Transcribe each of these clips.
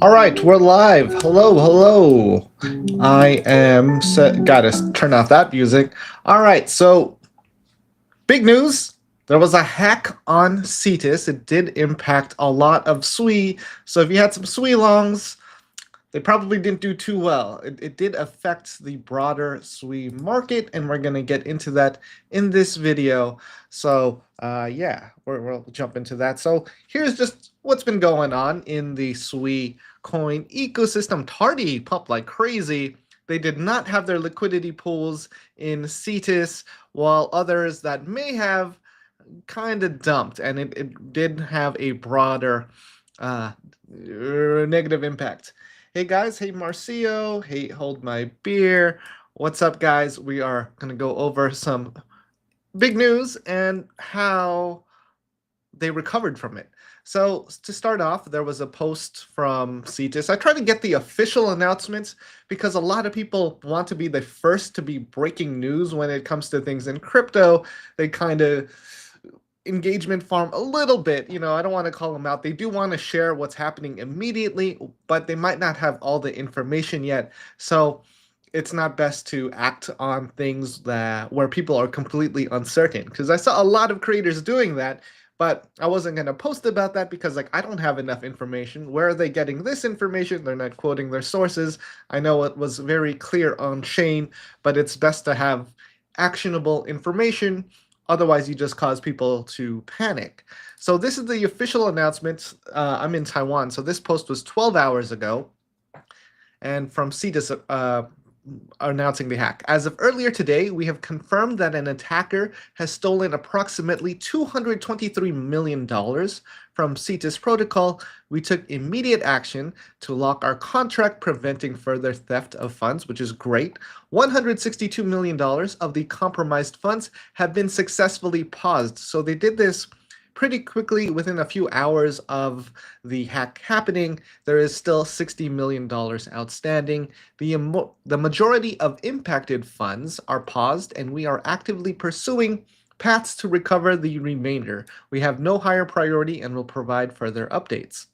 All right, we're live. Hello, hello. I am set. Gotta turn off that music. All right, so big news. There was a hack on Cetus. It did impact a lot of SUI. So if you had some SUI longs, they probably didn't do too well. It did affect the broader SUI market, and we're going to get into that in this video. So yeah, we'll jump into that. So here's just what's been going on in the SUI coin ecosystem. Tardy pumped like crazy. They did not have their liquidity pools in Cetus, while others that may have kind of dumped, and it did have a broader negative impact. Hey guys, hey Marcio, hey Hold My Beer. What's up, guys? We are going to go over some big news and how they recovered from it. So to start off, there was a post from Cetus. I try to get the official announcements because a lot of people want to be the first to be breaking news when it comes to things in crypto. They kind of engagement farm a little bit. I don't want to call them out. They do want to share what's happening immediately, but they might not have all the information yet. So it's not best to act on things where people are completely uncertain, because I saw a lot of creators doing that, but I wasn't going to post about that because I don't have enough information. Where are they getting this information? They're not quoting their sources. I know it was very clear on chain, but it's best to have actionable information. Otherwise, you just cause people to panic. So this is the official announcement. I'm in Taiwan, so this post was 12 hours ago, and from Cetus announcing the hack. As of earlier today, we have confirmed that an attacker has stolen approximately $223 million from Cetus protocol. We took immediate action to lock our contract, preventing further theft of funds, which is great. $162 million of the compromised funds have been successfully paused. So they did this pretty quickly. Within a few hours of the hack happening, there is still $60 million outstanding. The majority of impacted funds are paused, and we are actively pursuing paths to recover the remainder. We have no higher priority and will provide further updates.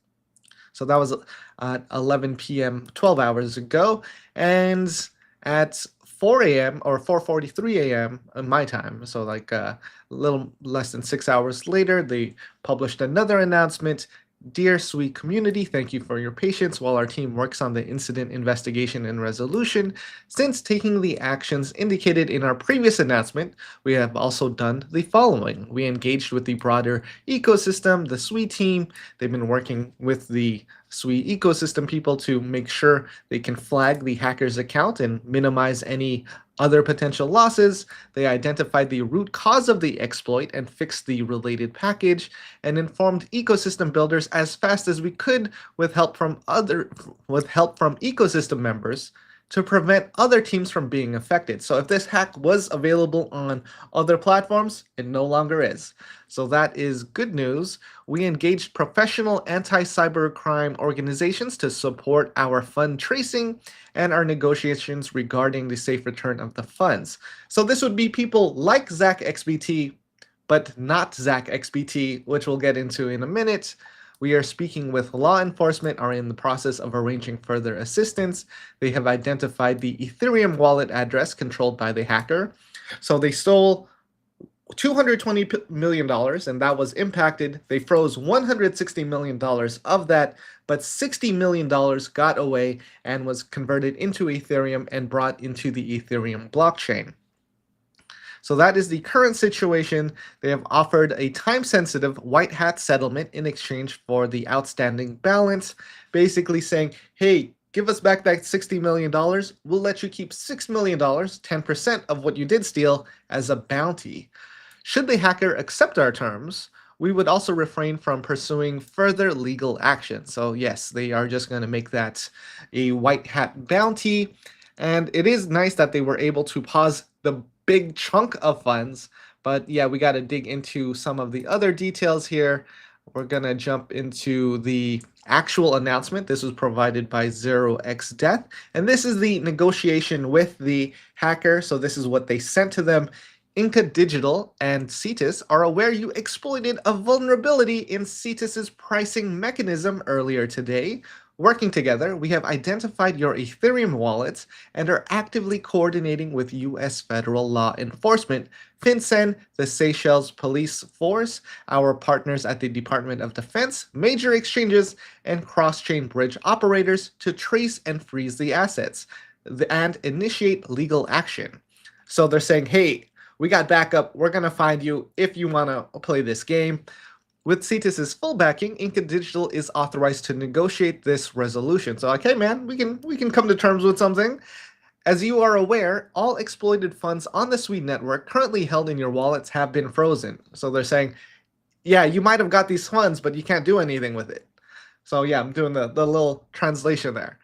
So that was at 11 p.m. 12 hours ago, and at 4 a.m. or 4:43 a.m. in my time, so a little less than 6 hours later, they published another announcement. Dear SUI community, thank you for your patience while our team works on the incident investigation and resolution. Since taking the actions indicated in our previous announcement, we have also done the following. We engaged with the broader ecosystem, the SUI team. They've been working with the SUI ecosystem people to make sure they can flag the hacker's account and minimize any other potential losses. They identified the root cause of the exploit and fixed the related package, and informed ecosystem builders as fast as we could with help from ecosystem members to prevent other teams from being affected. So if this hack was available on other platforms, it no longer is. So that is good news. We engaged professional anti-cybercrime organizations to support our fund tracing and our negotiations regarding the safe return of the funds. So this would be people like ZachXBT, but not ZachXBT, which we'll get into in a minute. We are speaking with law enforcement, are in the process of arranging further assistance. They have identified the Ethereum wallet address controlled by the hacker. So they stole $220 million, and that was impacted. They froze $160 million of that, but $60 million got away and was converted into Ethereum and brought into the Ethereum blockchain. So that is the current situation. They have offered a time-sensitive Whitehat settlement in exchange for the outstanding balance, basically saying, hey, give us back that $60 million. We'll let you keep $6 million, 10% of what you did steal, as a bounty. Should the hacker accept our terms, we would also refrain from pursuing further legal action. So yes, they are just going to make that a Whitehat bounty. And it is nice that they were able to pause the big chunk of funds, but yeah, we got to dig into some of the other details here. We're going to jump into the actual announcement. This was provided by 0xDeath, and this is the negotiation with the hacker. So this is what they sent to them. Inca Digital and Cetus are aware you exploited a vulnerability in Cetus's pricing mechanism earlier today. working together, we have identified your Ethereum wallets and are actively coordinating with U.S. federal law enforcement, FinCEN, the Seychelles Police Force, our partners at the Department of Defense, major exchanges, and cross-chain bridge operators to trace and freeze the assets and initiate legal action. So they're saying, hey, we got backup. We're going to find you if you want to play this game. With Cetus's full backing, Inca Digital is authorized to negotiate this resolution. So, okay, man, we can come to terms with something. As you are aware, all exploited funds on the SUI network currently held in your wallets have been frozen. So they're saying, yeah, you might have got these funds, but you can't do anything with it. So yeah, I'm doing the little translation there.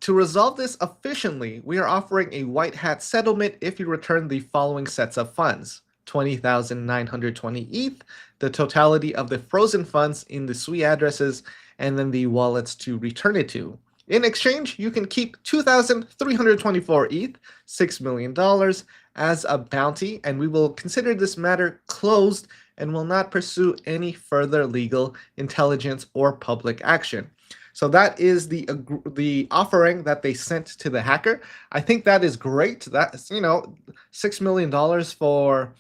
To resolve this efficiently, we are offering a Whitehat settlement if you return the following sets of funds. 20,920 ETH, the totality of the frozen funds in the SUI addresses, and then the wallets to return it to. In exchange, you can keep 2,324 ETH, $6 million, as a bounty, and we will consider this matter closed and will not pursue any further legal, intelligence, or public action. So that is the offering that they sent to the hacker. I think that is great. That's, $6 million for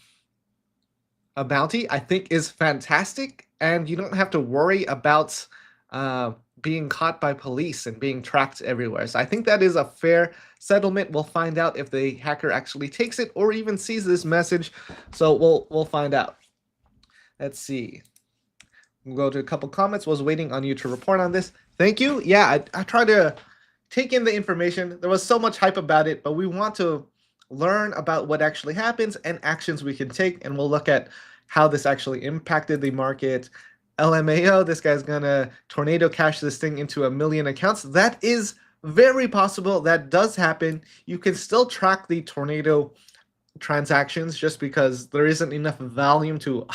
a bounty, I think, is fantastic, and you don't have to worry about being caught by police and being tracked everywhere. So I think that is a fair settlement. We'll find out if the hacker actually takes it or even sees this message. So we'll find out. Let's see. We'll go to a couple comments. Was waiting on you to report on this. Thank you. Yeah, I tried to take in the information. There was so much hype about it, but we want to learn about what actually happens and actions we can take, and we'll look at how this actually impacted the market. LMAO, this guy's gonna tornado cash this thing into 1 million accounts. That is very possible. That does happen. You can still track the tornado transactions just because there isn't enough volume to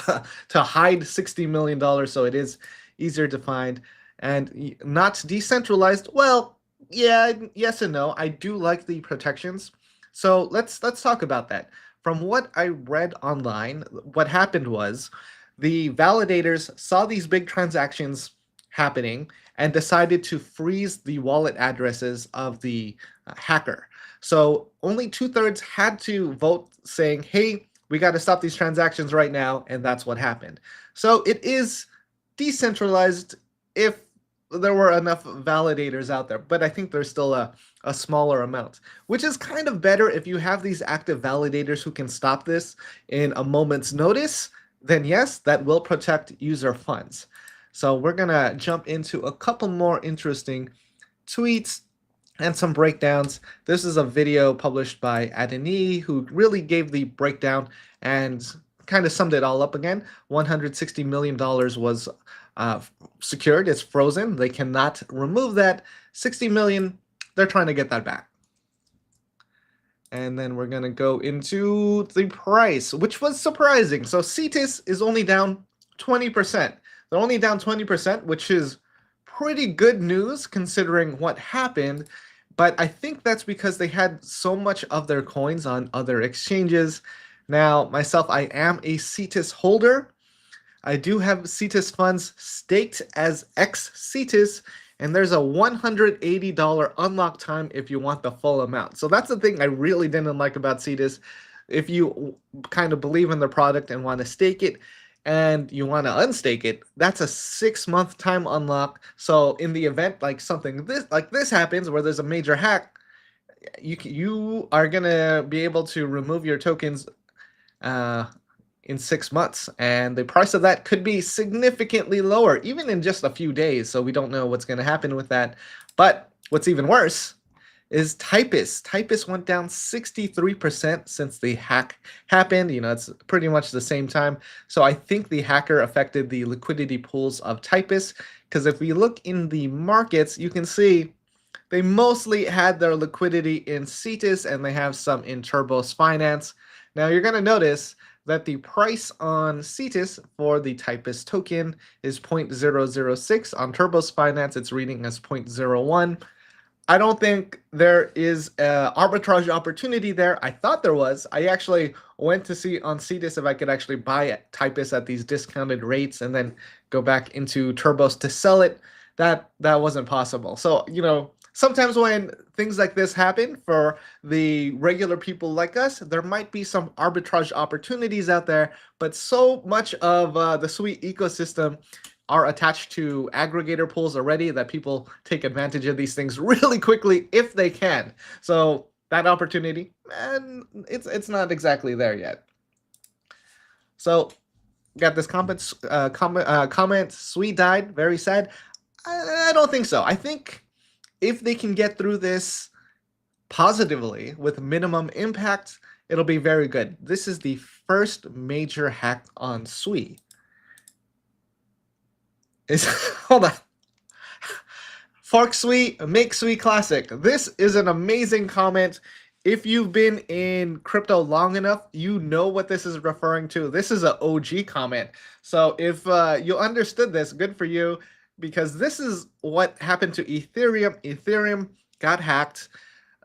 to hide $60 million, so it is easier to find. And not decentralized, well, yeah, yes and no. I do like the protections. So let's talk about that. From what I read online, what happened was the validators saw these big transactions happening and decided to freeze the wallet addresses of the hacker. So only 2/3 had to vote saying, hey, we got to stop these transactions right now, and that's what happened. So it is decentralized if there were enough validators out there, but I think there's still a smaller amount, which is kind of better if you have these active validators who can stop this in a moment's notice. Then yes, that will protect user funds. So we're gonna jump into a couple more interesting tweets and some breakdowns. This is a video published by Adeni, who really gave the breakdown and kind of summed it all up again. $160 million was secured. It's frozen. They cannot remove that. 60 million, they're trying to get that back. And then we're going to go into the price, which was surprising. So Cetus is only down 20%. They're only down 20%, which is pretty good news considering what happened. But I think that's because they had so much of their coins on other exchanges. Now, myself, I am a Cetus holder. I do have Cetus funds staked as Cetus, and there's a $180 unlock time if you want the full amount. So that's the thing I really didn't like about Cetus. If you kind of believe in the product and want to stake it and you want to unstake it, that's a 6-month time unlock. So in the event like something like this happens where there's a major hack, you are going to be able to remove your tokens in 6 months, and the price of that could be significantly lower, even in just a few days. So we don't know what's going to happen with that. But what's even worse is Typus. Typus went down 63% since the hack happened. It's pretty much the same time. So I think the hacker affected the liquidity pools of Typus, because if we look in the markets, you can see they mostly had their liquidity in Cetus and they have some in Turbos Finance. Now you're going to notice that the price on Cetus for the Typus token is 0.006. On Turbos Finance, it's reading as 0.01. I don't think there is an arbitrage opportunity there. I thought there was. I actually went to see on Cetus if I could actually buy Typus at these discounted rates and then go back into Turbos to sell it. that wasn't possible. So, sometimes when things like this happen for the regular people like us, there might be some arbitrage opportunities out there, but so much of the SUI ecosystem are attached to aggregator pools already that people take advantage of these things really quickly if they can. So that opportunity, and it's not exactly there yet. So got this comment, SUI died, very sad. I don't think so. I think if they can get through this positively with minimum impact, it'll be very good. This is the first major hack on SUI. Hold on. Fork SUI, make SUI classic. This is an amazing comment. If you've been in crypto long enough, you know what this is referring to. This is an OG comment. So if you understood this, good for you, because this is what happened to Ethereum. Ethereum got hacked.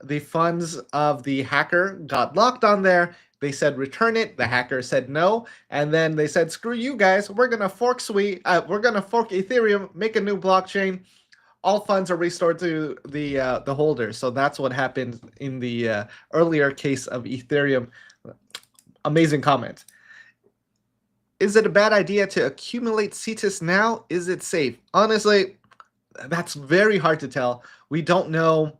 The funds of the hacker got locked on there. They said return it. The hacker said no, and then they said screw you guys. We're gonna fork SUI. We're gonna fork Ethereum. Make a new blockchain. All funds are restored to the holders. So that's what happened in the earlier case of Ethereum. Amazing comment. Is it a bad idea to accumulate Cetus now? Is it safe? Honestly, that's very hard to tell. We don't know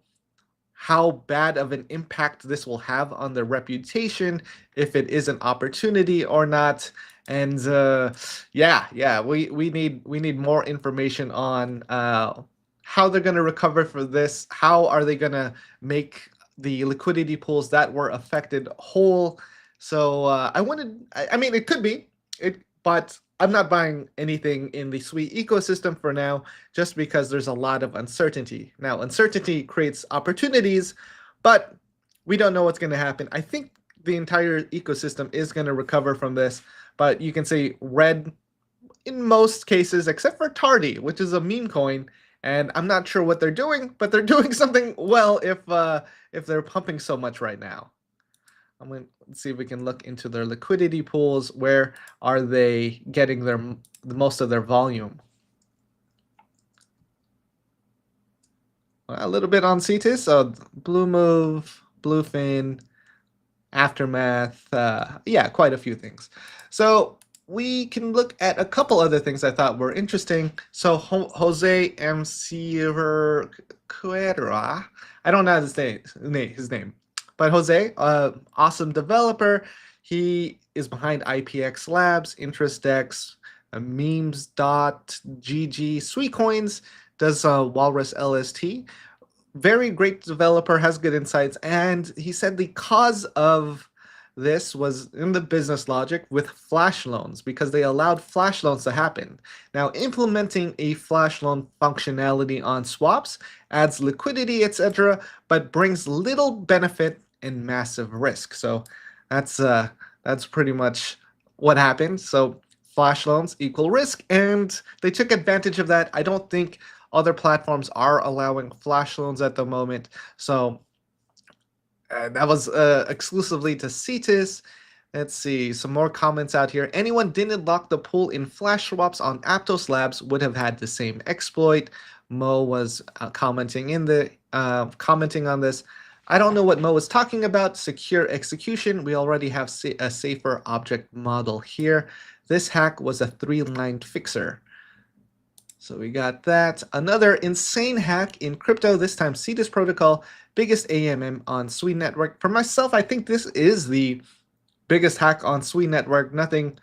how bad of an impact this will have on their reputation, if it is an opportunity or not. And yeah, we need more information on how they're going to recover for this. How are they going to make the liquidity pools that were affected whole? So I mean, it could be, but I'm not buying anything in the SUI ecosystem for now, just because there's a lot of uncertainty. Now, uncertainty creates opportunities, but we don't know what's going to happen. I think the entire ecosystem is going to recover from this, but you can say red in most cases, except for Tardy, which is a meme coin, and I'm not sure what they're doing, but they're doing something well if they're pumping so much right now. I'm going to see if we can look into their liquidity pools. Where are they getting the most of their volume? A little bit on Cetus, so Blue Move, Bluefin, Aftermath, yeah, quite a few things. So we can look at a couple other things I thought were interesting. So Jose M. Cuera, I don't know his name. But Jose, awesome developer. He is behind IPX Labs, InterestX, memes.gg, Sweetcoins, does Walrus LST. Very great developer, has good insights. And he said the cause of this was in the business logic with flash loans, because they allowed flash loans to happen. Now, implementing a flash loan functionality on swaps adds liquidity, etc., but brings little benefit and massive risk. So that's pretty much what happened. So flash loans equal risk, and they took advantage of that. I don't think other platforms are allowing flash loans at the moment. So that was exclusively to Cetus. Let's see, some more comments out here. Anyone didn't lock the pool in flash swaps on Aptos Labs would have had the same exploit. Mo was commenting on this. I don't know what Mo was talking about. Secure execution. We already have a safer object model here. This hack was a 3-line fixer. So we got that. Another insane hack in crypto, this time Cetus protocol, biggest AMM on SUI Network. For myself, I think this is the biggest hack on SUI Network. Nothing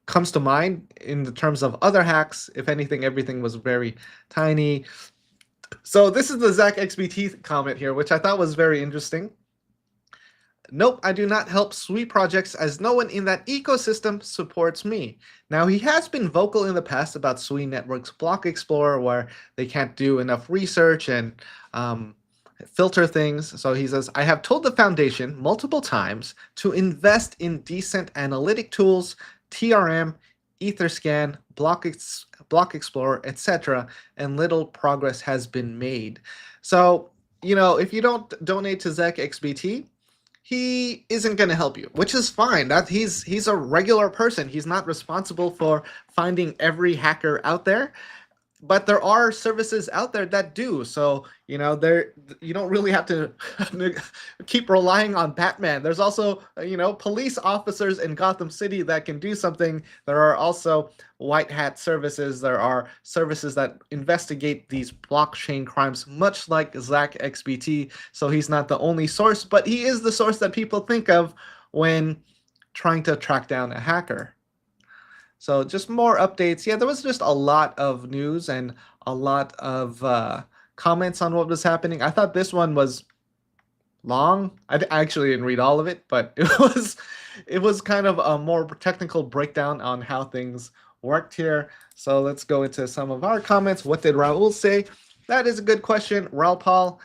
comes to mind in the terms of other hacks. If anything, everything was very tiny. So this is the ZachXBT comment here, which I thought was very interesting. Nope, I do not help SUI projects as no one in that ecosystem supports me. Now, he has been vocal in the past about SUI Network's Block Explorer, where they can't do enough research and filter things. So he says, I have told the foundation multiple times to invest in decent analytic tools, TRM, Etherscan, Block Explorer, etc., and little progress has been made. So, if you don't donate to ZachXBT, he isn't going to help you, which is fine. That he's a regular person. He's not responsible for finding every hacker out there. but there are services out there that do. So, you don't really have to keep relying on Batman. There's also, police officers in Gotham City that can do something. There are also white hat services. There are services that investigate these blockchain crimes, much like ZachXBT. So he's not the only source, but he is the source that people think of when trying to track down a hacker. So just more updates. Yeah, there was just a lot of news and a lot of comments on what was happening. I thought this one was long. I actually didn't read all of it, but it was kind of a more technical breakdown on how things worked here. So let's go into some of our comments. What did Raul say? That is a good question. Raul Paul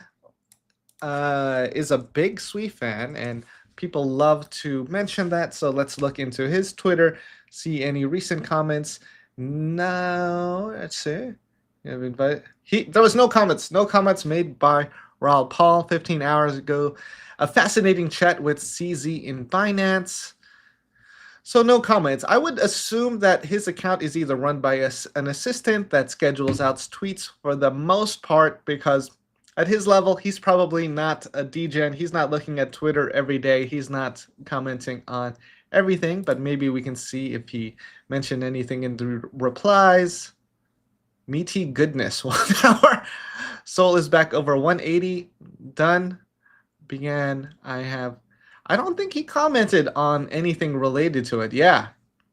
is a big SUI fan, and people love to mention that. So let's look into his Twitter, see any recent comments. No, let's see. There was no comments made by Raul Paul 15 hours ago. A fascinating chat with CZ in Binance. So no comments. I would assume that his account is either run by an assistant that schedules out tweets for the most part, because at his level, he's probably not a degen. He's not looking at Twitter every day. He's not commenting on everything, but maybe we can see if he mentioned anything in the replies. Meaty goodness, 1 hour. Sol is back over 180. Done. Began. I don't think he commented on anything related to it. Yeah.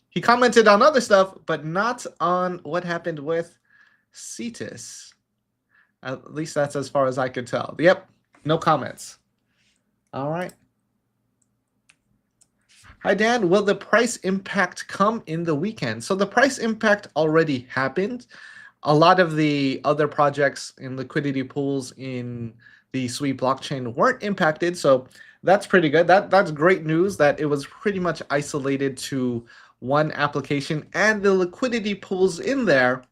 He commented on other stuff, but not on what happened with Cetus. At least that's as far as I could tell. Yep. No comments. All right. Hi, Dan. Will the price impact come in the weekend? So the price impact already happened. A lot of the other projects in liquidity pools in the SUI blockchain weren't impacted, so that's pretty good. That's great news that it was pretty much isolated to one application and the liquidity pools in there.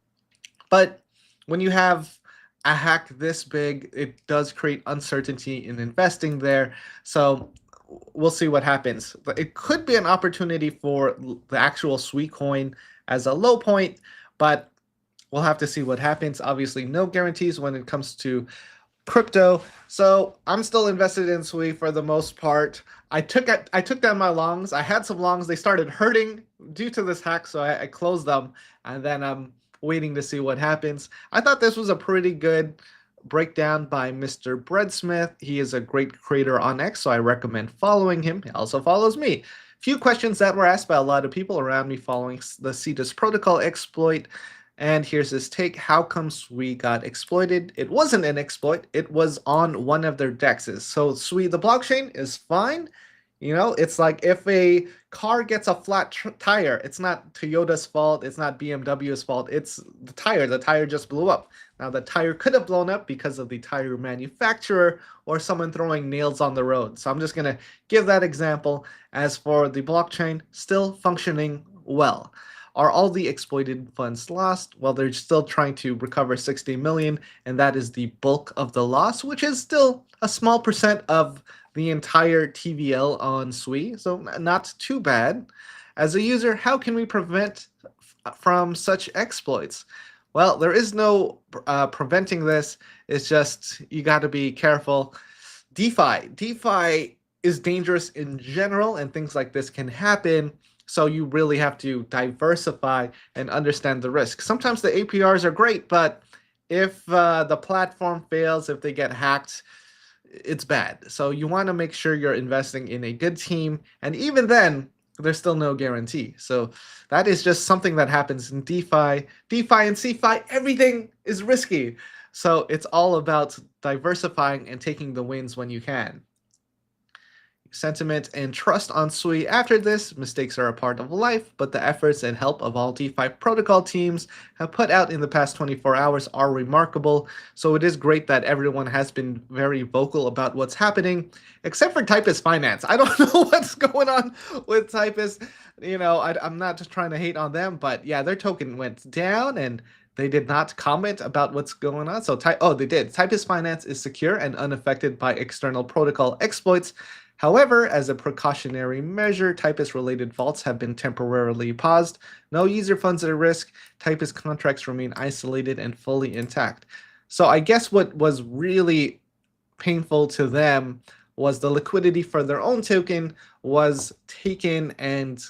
But when you have a hack this big, it does create uncertainty in investing there. So we'll see what happens. But it could be an opportunity for the actual SUI coin as a low point, but we'll have to see what happens. Obviously, no guarantees when it comes to crypto. So I'm still invested in SUI for the most part. I took down my longs. I had some longs. They started hurting due to this hack, so I closed them, and then I'm waiting to see what happens. I thought this was a pretty good breakdown by Mr. Breadsmith. He is a great creator on X, so I recommend following him. He also follows me. Few questions that were asked by a lot of people around me following the Cetus protocol exploit. And here's his take. How come SUI got exploited? It wasn't an exploit. It was on one of their dexes. So SUI, the blockchain, is fine. It's like if a car gets a flat tire, it's not Toyota's fault. It's not BMW's fault. It's the tire. The tire just blew up. Now, the tire could have blown up because of the tire manufacturer or someone throwing nails on the road. So I'm just going to give that example. As for the blockchain, still functioning well. Are all the exploited funds lost? Well, they're still trying to recover 60 million, and that is the bulk of the loss, which is still a small percent of the entire TVL on SUI, so not too bad. As a user, how can we prevent from such exploits? Well, there is no preventing this. It's just you got to be careful. DeFi is dangerous in general, and things like this can happen. So you really have to diversify and understand the risk. Sometimes the APRs are great, but if the platform fails, if they get hacked, it's bad. So you want to make sure you're investing in a good team. And even then, there's still no guarantee. So that is just something that happens in DeFi. DeFi and CeFi, everything is risky. So it's all about diversifying and taking the wins when you can. Sentiment and trust on SUI. After this, mistakes are a part of life, but the efforts and help of all DeFi protocol teams have put out in the past 24 hours are remarkable. So it is great that everyone has been very vocal about what's happening, except for Typus Finance. I don't know what's going on with Typus. I'm not just trying to hate on them, but yeah, their token went down and they did not comment about what's going on. So they did. Typus Finance is secure and unaffected by external protocol exploits. However, as a precautionary measure, Typus-related vaults have been temporarily paused. No user funds at risk. Typus contracts remain isolated and fully intact. So I guess what was really painful to them was the liquidity for their own token was taken and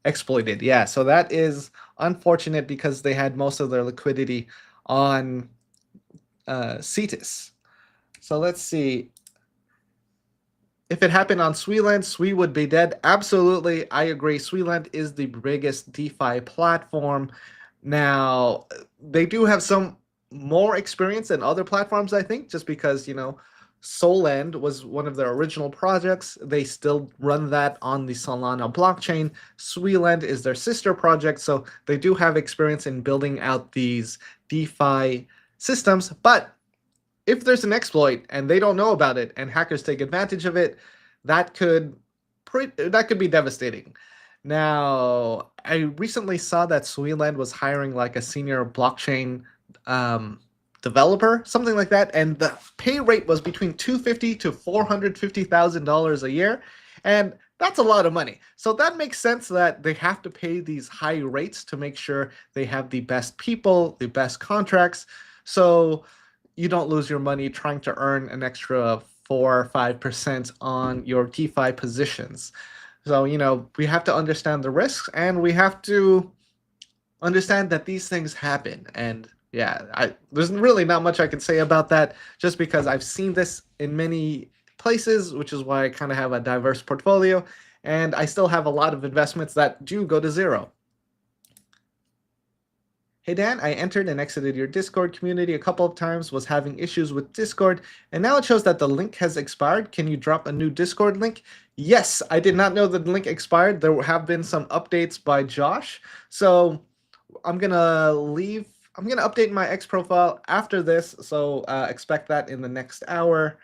exploited. Yeah, so that is unfortunate because they had most of their liquidity on Cetus. So let's see. If it happened on SUI, SUI would be dead. Absolutely, I agree. SUI is the biggest DeFi platform. Now, they do have some more experience than other platforms, I think, just because, Solend was one of their original projects. They still run that on the Solana blockchain. SUI is their sister project, so they do have experience in building out these DeFi systems. But if there's an exploit and they don't know about it and hackers take advantage of it, that could be devastating. Now, I recently saw that SUI was hiring like a senior blockchain developer, something like that, and the pay rate was between $250,000 to $450,000 a year, and that's a lot of money. So that makes sense that they have to pay these high rates to make sure they have the best people, the best contracts, so you don't lose your money trying to earn an extra 4 or 5% on your DeFi positions. So, we have to understand the risks, and we have to understand that these things happen. And yeah, there's really not much I can say about that, just because I've seen this in many places, which is why I kind of have a diverse portfolio, and I still have a lot of investments that do go to zero. Hey Dan, I entered and exited your Discord community a couple of times, was having issues with Discord, and now it shows that the link has expired. Can you drop a new Discord link? Yes, I did not know that the link expired. There have been some updates by Josh, so I'm gonna update my X profile after this, so expect that in the next hour.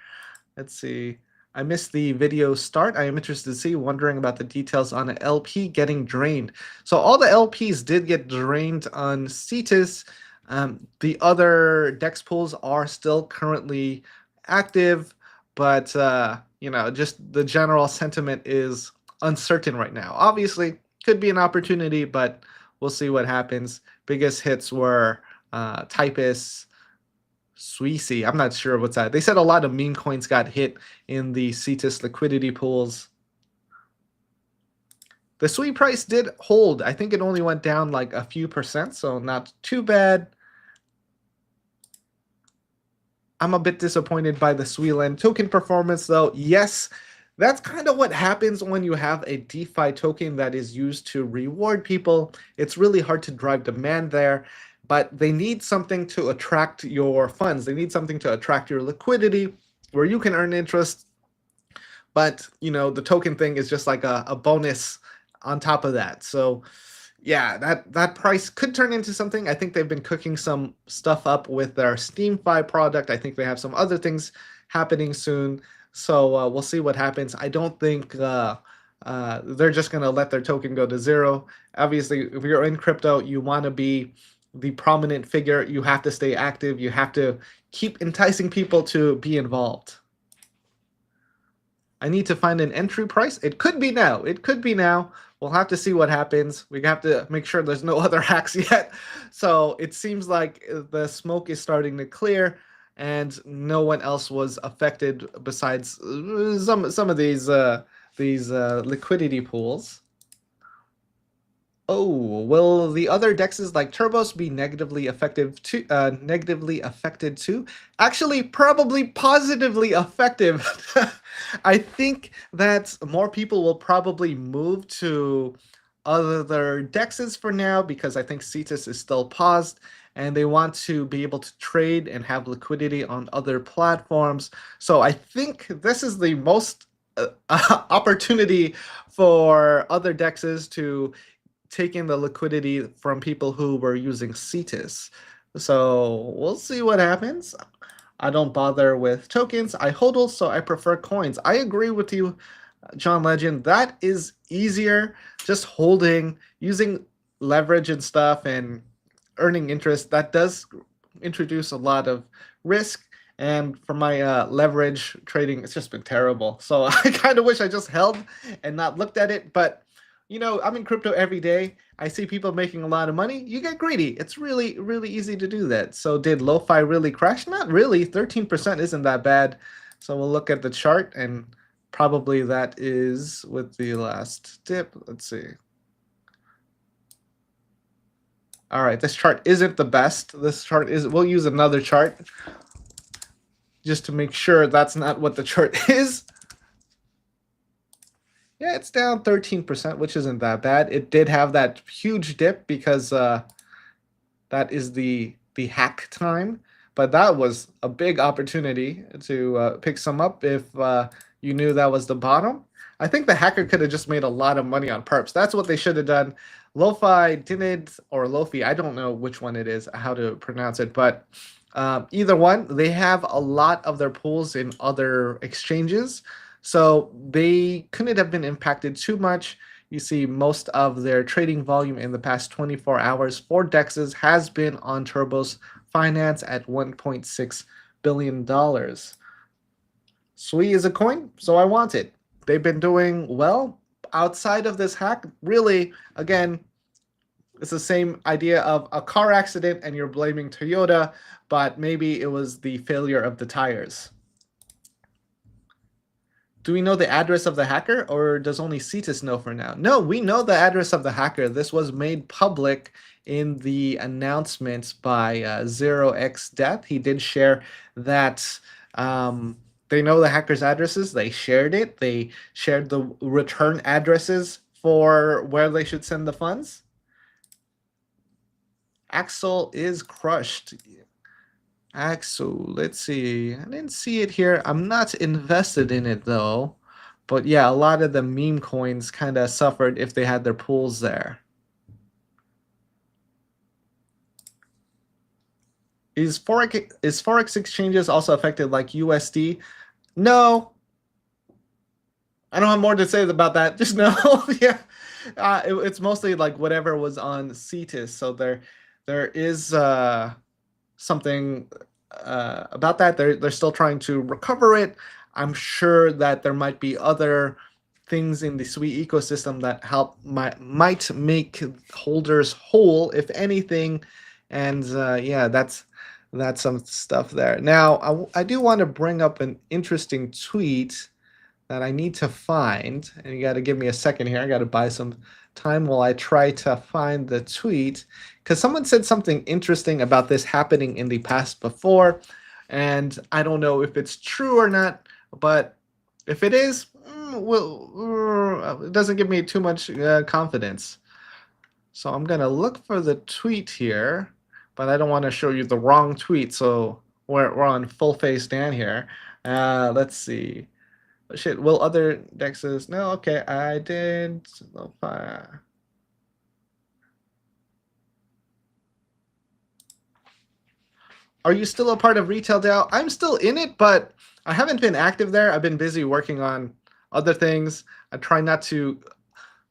Let's see. I missed the video start. I am interested to see, wondering about the details on an LP getting drained. So all the LPs did get drained on Cetus. The other DEX pools are still currently active, but just the general sentiment is uncertain right now. Obviously, could be an opportunity, but we'll see what happens. Biggest hits were Typus, SUI. I'm not sure what's that. They said a lot of meme coins got hit in the Cetus liquidity pools. The SUI price did hold. I think it only went down like a few percent, so not too bad. I'm a bit disappointed by the SUI token performance, though. Yes, that's kind of what happens when you have a DeFi token that is used to reward people. It's really hard to drive demand there, but they need something to attract your funds. They need something to attract your liquidity where you can earn interest. But, the token thing is just like a bonus on top of that. So yeah, that price could turn into something. I think they've been cooking some stuff up with their SteamFi product. I think they have some other things happening soon. So we'll see what happens. I don't think they're just going to let their token go to zero. Obviously, if you're in crypto, you want to be the prominent figure. You have to stay active. You have to keep enticing people to be involved. I need to find an entry price. It could be now. It could be now. We'll have to see what happens. We have to make sure there's no other hacks yet. So it seems like the smoke is starting to clear, and no one else was affected besides some of these liquidity pools. Oh, will the other dexes like Turbos be negatively affected too? Actually, probably positively effective. I think that more people will probably move to other dexes for now, because I think Cetus is still paused and they want to be able to trade and have liquidity on other platforms. So I think this is the most opportunity for other dexes to taking the liquidity from people who were using Cetus. So we'll see what happens. I don't bother with tokens. I hodl, so I prefer coins. I agree with you, John Legend. That is easier, just holding, using leverage and stuff and earning interest. That does introduce a lot of risk, And for my leverage trading, it's just been terrible. So I kind of wish I just held and not looked at it. But I'm in crypto every day. I see people making a lot of money. You get greedy. It's really, really easy to do that. So did lo-fi really crash? Not really. 13% isn't that bad. So we'll look at the chart, and probably that is with the last dip. Let's see. All right, this chart isn't the best. This chart is, we'll use another chart just to make sure that's not what the chart is. Yeah, it's down 13%, which isn't that bad. It did have that huge dip because that is the hack time, but that was a big opportunity to pick some up if you knew that was the bottom. I think the hacker could have just made a lot of money on perps. That's what they should have done. Lo-fi didn't, or Lofi, I don't know which one it is, how to pronounce it, but either one, they have a lot of their pools in other exchanges, so they couldn't have been impacted too much. You see most of their trading volume in the past 24 hours for DEXs has been on Turbo's Finance at $1.6 billion. SUI is a coin, so I want it. They've been doing well outside of this hack. Really, again, it's the same idea of a car accident and you're blaming Toyota, but maybe it was the failure of the tires. Do we know the address of the hacker, or does only Cetus know for now? No, we know the address of the hacker. This was made public in the announcement by ZachXBT. He did share that they know the hacker's addresses. They shared it. They shared the return addresses for where they should send the funds. Axel is crushed. Axel, let's see. I didn't see it here. I'm not invested in it though. But yeah, a lot of the meme coins kind of suffered if they had their pools there. Is Forex exchanges also affected like USD? No. I don't have more to say about that. Just no. Yeah. It's mostly like whatever was on Cetus. So there is something about that. They're still trying to recover it. I'm sure that there might be other things in the SUI ecosystem that might make holders whole, if anything. And yeah, that's some stuff there. Now, I do want to bring up an interesting tweet that I need to find, and you got to give me a second here. I got to buy some time while I try to find the tweet, because someone said something interesting about this happening in the past before, and I don't know if it's true or not, but if it is, well, it doesn't give me too much confidence. So I'm gonna look for the tweet here, but I don't want to show you the wrong tweet, so we're on full face Dan here. Let's see. Shit, will other dexes? No, okay, I did. Are you still a part of Retail DAO? I'm still in it, but I haven't been active there. I've been busy working on other things. I try not to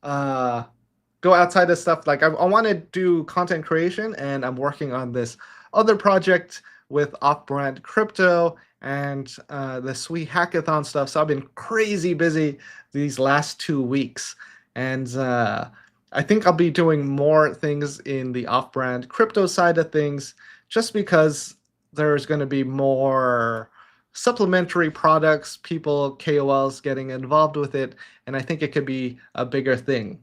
go outside of stuff. Like I want to do content creation, and I'm working on this other project with Offbrand Crypto and the SUI hackathon stuff. So I've been crazy busy these last 2 weeks. And I think I'll be doing more things in the Offbrand Crypto side of things, just because there's going to be more supplementary products, people, KOLs getting involved with it. And I think it could be a bigger thing.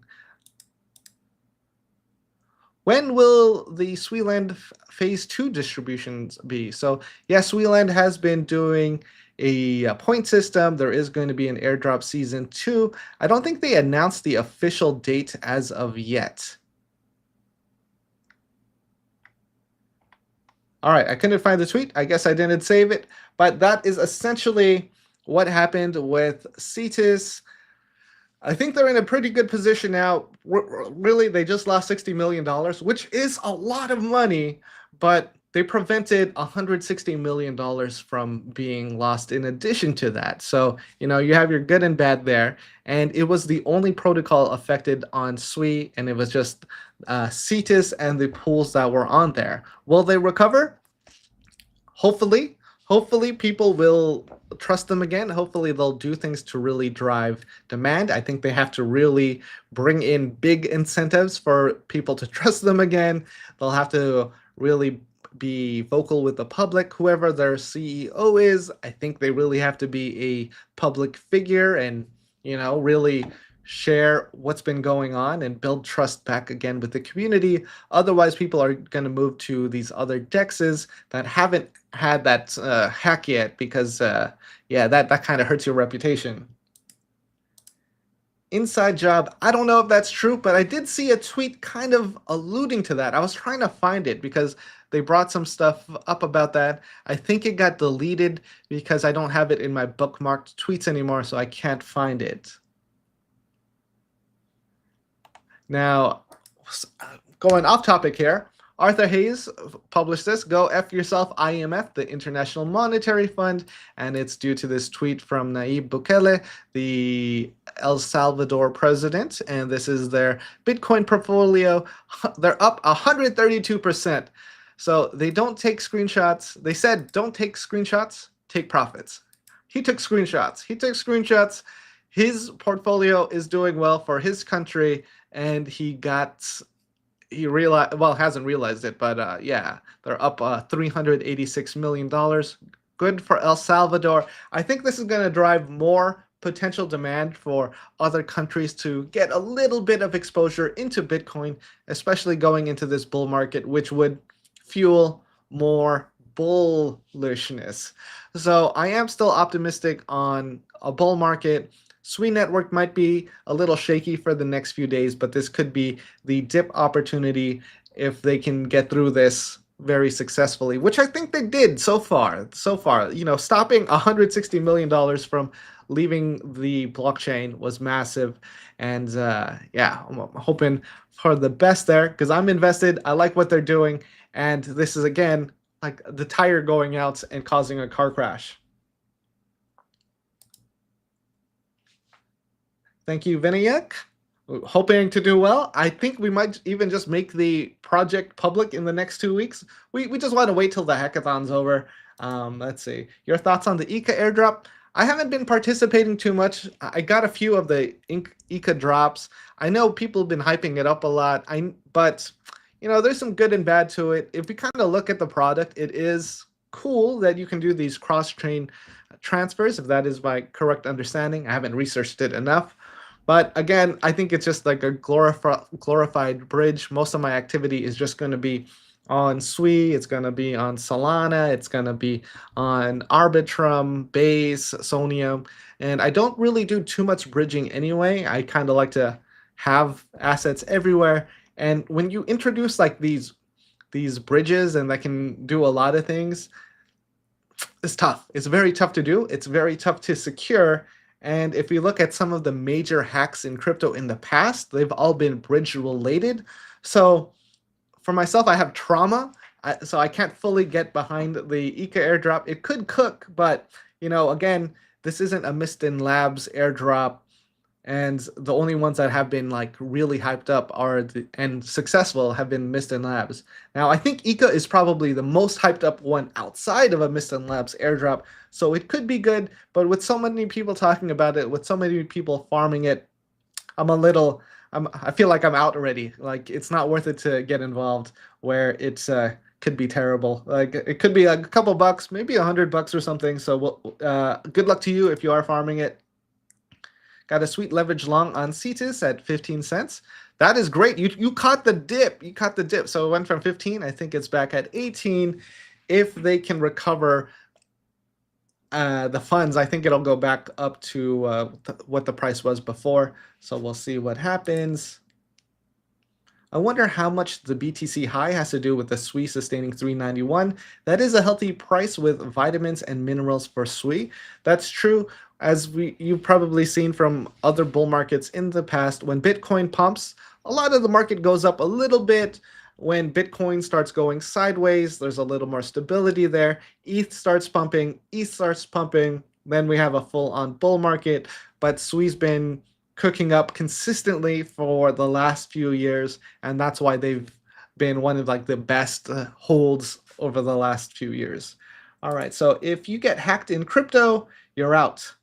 When will the SUIland Phase 2 distributions be? So yeah, SUIland has been doing a point system. There is going to be an airdrop Season 2. I don't think they announced the official date as of yet. All right, I couldn't find the tweet. I guess I didn't save it. But that is essentially what happened with Cetus. I think they're in a pretty good position now. Really, they just lost $60 million, which is a lot of money, but they prevented $160 million from being lost in addition to that. So, you have your good and bad there. And it was the only protocol affected on SUI, and it was just Cetus and the pools that were on there. Will they recover? Hopefully. hopefully people will trust them again. Hopefully they'll do things to really drive demand. I think they have to really bring in big incentives for people to trust them again. They'll have to really be vocal with the public, whoever their CEO is. I think they really have to be a public figure and, really share what's been going on and build trust back again with the community. Otherwise, people are going to move to these other dexes that haven't had that hack yet, because that kind of hurts your reputation. Inside job, I don't know if that's true, but I did see a tweet kind of alluding to that. I was trying to find it because they brought some stuff up about that. I think it got deleted because I don't have it in my bookmarked tweets anymore, so I can't find it. Now, going off topic here, Arthur Hayes published this, "Go F yourself, IMF, the International Monetary Fund," and it's due to this tweet from Nayib Bukele, the El Salvador president, and this is their Bitcoin portfolio. They're up 132%. So they don't take screenshots. They said, don't take screenshots, take profits. He took screenshots. His portfolio is doing well for his country, and he realized, well, hasn't realized it, but they're up $386 million. Good for El Salvador. I think this is going to drive more potential demand for other countries to get a little bit of exposure into Bitcoin, especially going into this bull market, which would fuel more bullishness. So I am still optimistic on a bull market. SUI Network might be a little shaky for the next few days, but this could be the dip opportunity if they can get through this very successfully, which I think they did so far. Stopping $160 million from leaving the blockchain was massive. And I'm hoping for the best there because I'm invested. I like what they're doing. And this is, again, like the tire going out and causing a car crash. Thank you, Vinayak. Hoping to do well. I think we might even just make the project public in the next 2 weeks. We just want to wait till the hackathon's over. Let's see. Your thoughts on the ICA airdrop? I haven't been participating too much. I got a few of the ICA drops. I know people have been hyping it up a lot. But there's some good and bad to it. If we kind of look at the product, it is cool that you can do these cross-chain transfers, if that is my correct understanding. I haven't researched it enough. But again, I think it's just like a glorified bridge. Most of my activity is just going to be on SUI, it's going to be on Solana, it's going to be on Arbitrum, Base, Sonium. And I don't really do too much bridging anyway. I kind of like to have assets everywhere. And when you introduce like these bridges and that can do a lot of things, it's tough. It's very tough to do. It's very tough to secure. And if we look at some of the major hacks in crypto in the past, they've all been bridge related. So for myself, I have trauma, so I can't fully get behind the ICA airdrop. It could cook, but again, this isn't a Mistin Labs airdrop. And the only ones that have been like really hyped up and successful have been Mistin Labs. Now, I think ICA is probably the most hyped up one outside of a Mistin Labs airdrop. So it could be good, but with so many people talking about it, with so many people farming it, I feel like I'm out already. Like it's not worth it to get involved where it's could be terrible. Like it could be a couple bucks, maybe $100 or something. So good luck to you if you are farming it. Got a sweet leverage long on Cetus at 15 cents. That is great. You caught the dip. So it went from 15. I think it's back at 18. If they can recover the funds, I think it'll go back up to what the price was before. So we'll see what happens. I wonder how much the BTC high has to do with the SUI sustaining 391. That is a healthy price with vitamins and minerals for SUI. That's true. As you've probably seen from other bull markets in the past, when Bitcoin pumps, a lot of the market goes up a little bit. When Bitcoin starts going sideways, there's a little more stability there. ETH starts pumping, then we have a full-on bull market. But SUI's been cooking up consistently for the last few years, and that's why they've been one of like the best holds over the last few years. All right, so if you get hacked in crypto, you're out.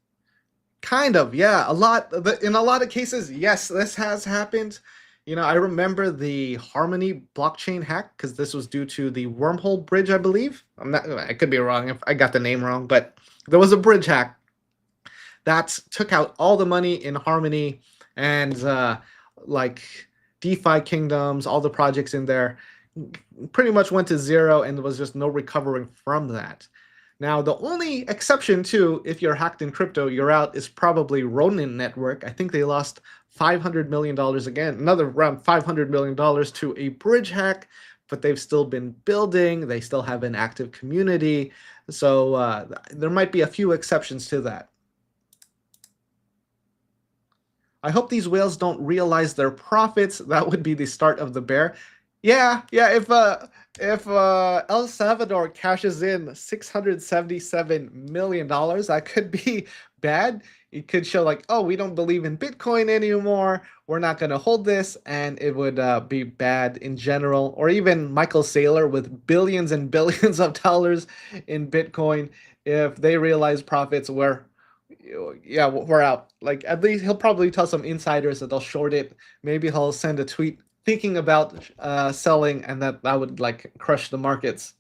Kind of, yeah. In a lot of cases, yes, this has happened. I remember the Harmony blockchain hack because this was due to the wormhole bridge, I believe. I could be wrong if I got the name wrong, but there was a bridge hack that took out all the money in Harmony and like DeFi kingdoms, all the projects in there pretty much went to zero and there was just no recovering from that. Now, the only exception to if you're hacked in crypto, you're out is probably Ronin Network. I think they lost $500 million again, another around $500 million to a bridge hack, but they've still been building. They still have an active community. So there might be a few exceptions to that. I hope these whales don't realize their profits. That would be the start of the bear. Yeah. If El Salvador cashes in $677 million, that could be bad. It could show like, oh, we don't believe in Bitcoin anymore. We're not going to hold this, and it would be bad in general. Or even Michael Saylor with billions and billions of dollars in Bitcoin, if they realize profits, we're out. Like at least he'll probably tell some insiders that they'll short it. Maybe he'll send a tweet thinking about selling, and that would like crush the markets.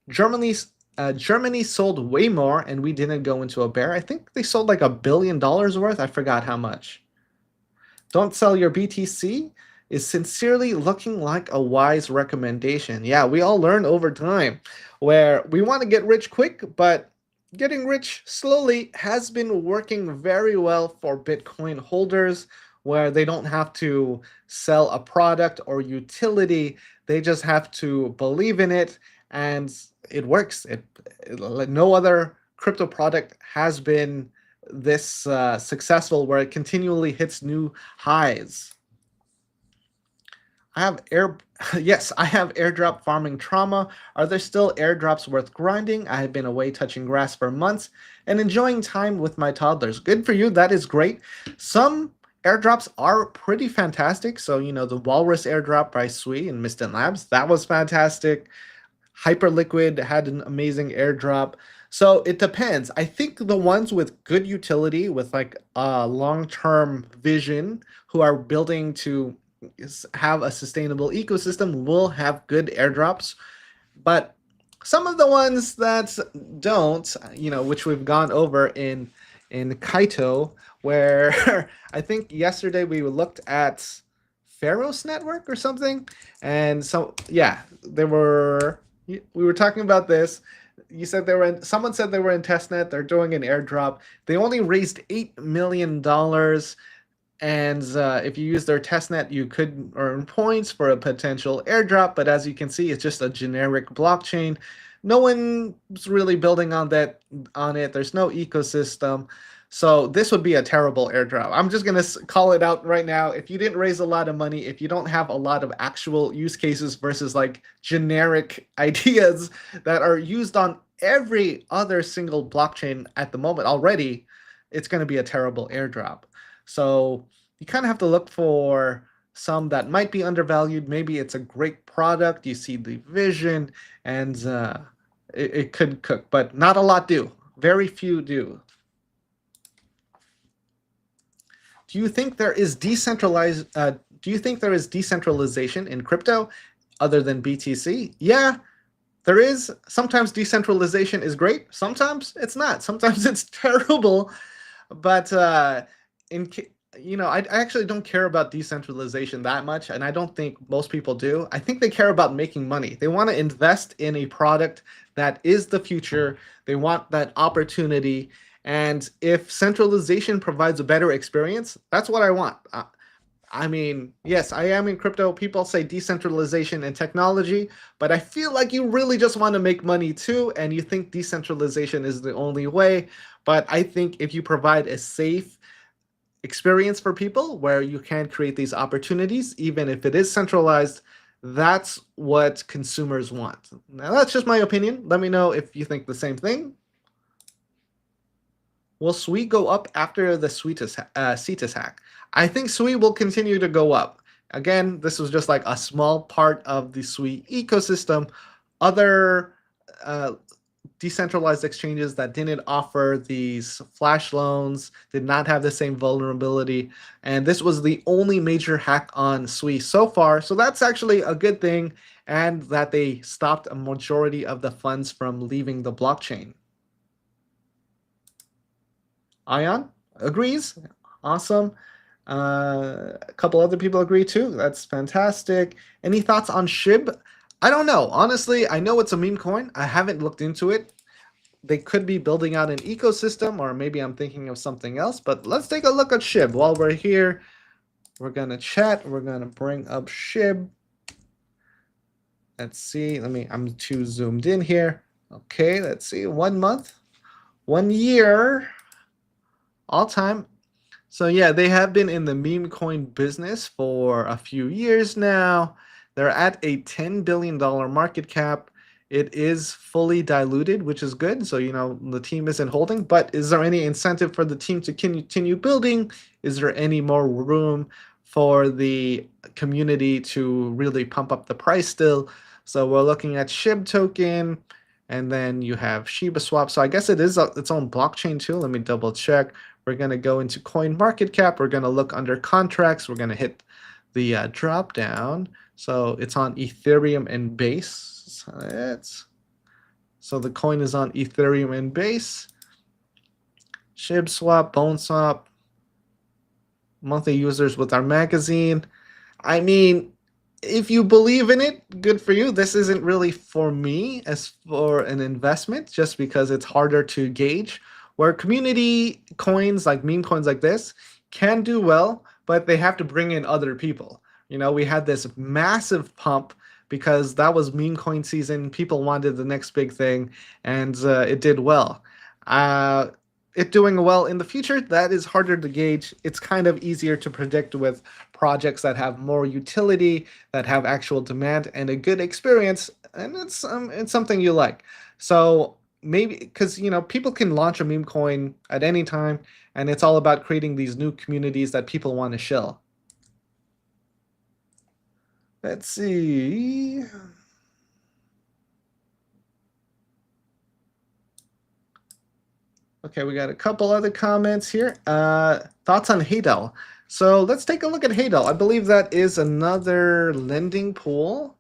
Germany sold way more, and we didn't go into a bear. I think they sold like $1 billion worth. I forgot how much. Don't sell your BTC is sincerely looking like a wise recommendation. Yeah, we all learn over time where we want to get rich quick, but getting rich slowly has been working very well for Bitcoin holders, where they don't have to sell a product or utility. They just have to believe in it, and it works. No other crypto product has been this successful, where it continually hits new highs. I have airdrop farming trauma. Are there still airdrops worth grinding? I have been away touching grass for months and enjoying time with my toddlers. Good for you. That is great. Some airdrops are pretty fantastic. So, the Walrus airdrop by SUI and Mistin Labs, that was fantastic. Hyperliquid had an amazing airdrop. So it depends. I think the ones with good utility, with like a long-term vision, who are building to have a sustainable ecosystem, will have good airdrops. But some of the ones that don't, which we've gone over in Kaito, where I think yesterday we looked at Pharos Network or something, and so yeah, we were talking about this. You said someone said they were in testnet. They're doing an airdrop. They only raised $8 million. And if you use their testnet, you could earn points for a potential airdrop. But as you can see, it's just a generic blockchain. No one's really building on it. There's no ecosystem. So this would be a terrible airdrop. I'm just going to call it out right now. If you didn't raise a lot of money, if you don't have a lot of actual use cases versus like generic ideas that are used on every other single blockchain at the moment already, it's going to be a terrible airdrop. So you kind of have to look for some that might be undervalued. Maybe it's a great product. You see the vision, and it could cook, but not a lot do. Very few do. Do you think there is decentralization in crypto other than BTC? Yeah, there is. Sometimes decentralization is great. Sometimes it's not. Sometimes it's terrible. But I actually don't care about decentralization that much, and I don't think most people do. I think they care about making money. They want to invest in a product that is the future. They want that opportunity. And if centralization provides a better experience, that's what I want. I mean, yes, I am in crypto. People say decentralization and technology, but I feel like you really just want to make money too, and you think decentralization is the only way. But I think if you provide a safe experience for people where you can create these opportunities, even if it is centralized, that's what consumers want. Now, that's just my opinion. Let me know if you think the same thing. Will SUI go up after the Cetus hack? I think SUI will continue to go up. Again, this was just like a small part of the SUI ecosystem. Other decentralized exchanges that didn't offer these flash loans, did not have the same vulnerability, and this was the only major hack on SUI so far. So that's actually a good thing, and that they stopped a majority of the funds from leaving the blockchain. Ion agrees. Awesome. A couple other people agree too. That's fantastic. Any thoughts on SHIB? I don't know. Honestly, I know it's a meme coin. I haven't looked into it. They could be building out an ecosystem, or maybe I'm thinking of something else. But let's take a look at SHIB. While we're here, we're going to chat. We're going to bring up SHIB. Let's see. I'm too zoomed in here. Okay, let's see. 1 month, 1 year, all time. So yeah, they have been in the meme coin business for a few years now. They're at a $10 billion market cap. It is fully diluted, which is good. So, the team isn't holding. But is there any incentive for the team to continue building? Is there any more room for the community to really pump up the price still? So we're looking at SHIB token, and then you have Shiba Swap. So I guess it is its own blockchain too. Let me double check. We're going to go into coin market cap. We're going to look under contracts. We're going to hit the drop down. So it's on Ethereum and Base. So the coin is on Ethereum and Base. SHIB Swap, Bone Swap, monthly users with our magazine. I mean, if you believe in it, good for you. This isn't really for me as for an investment, just because it's harder to gauge. Where community coins, like meme coins like this, can do well, but they have to bring in other people. We had this massive pump because that was meme coin season. People wanted the next big thing, and it did well. It doing well in the future, that is harder to gauge. It's kind of easier to predict with projects that have more utility, that have actual demand and a good experience, and it's something you like. So maybe because people can launch a meme coin at any time, and it's all about creating these new communities that people want to shill. Let's see. Okay, we got a couple other comments here. Thoughts on Haydel. So let's take a look at Haydel. I believe that is another lending pool.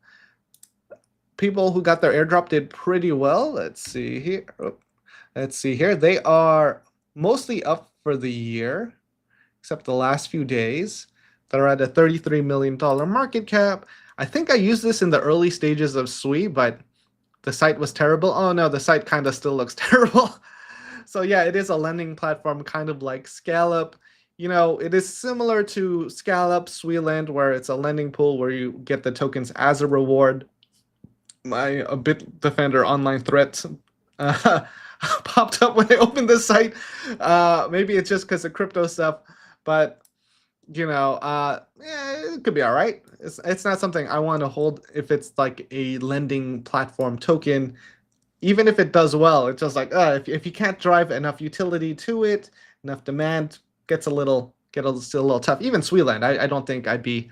People who got their airdrop did pretty well. Let's see here. They are mostly up for the year, except the last few days. They're at a $33 million market cap. I think I used this in the early stages of SUI, but the site was terrible. Oh no, the site kind of still looks terrible. So yeah, it is a lending platform, kind of like Scallup. It is similar to Scallup, SuiLend, where it's a lending pool where you get the tokens as a reward. My Bitdefender online threat popped up when I opened the site. Maybe it's just because of crypto stuff, but it could be all right. It's not something I want to hold if it's like a lending platform token. Even if it does well, it's just like if you can't drive enough utility to it, enough demand, still a little tough. Even SuiLend, I don't think I'd be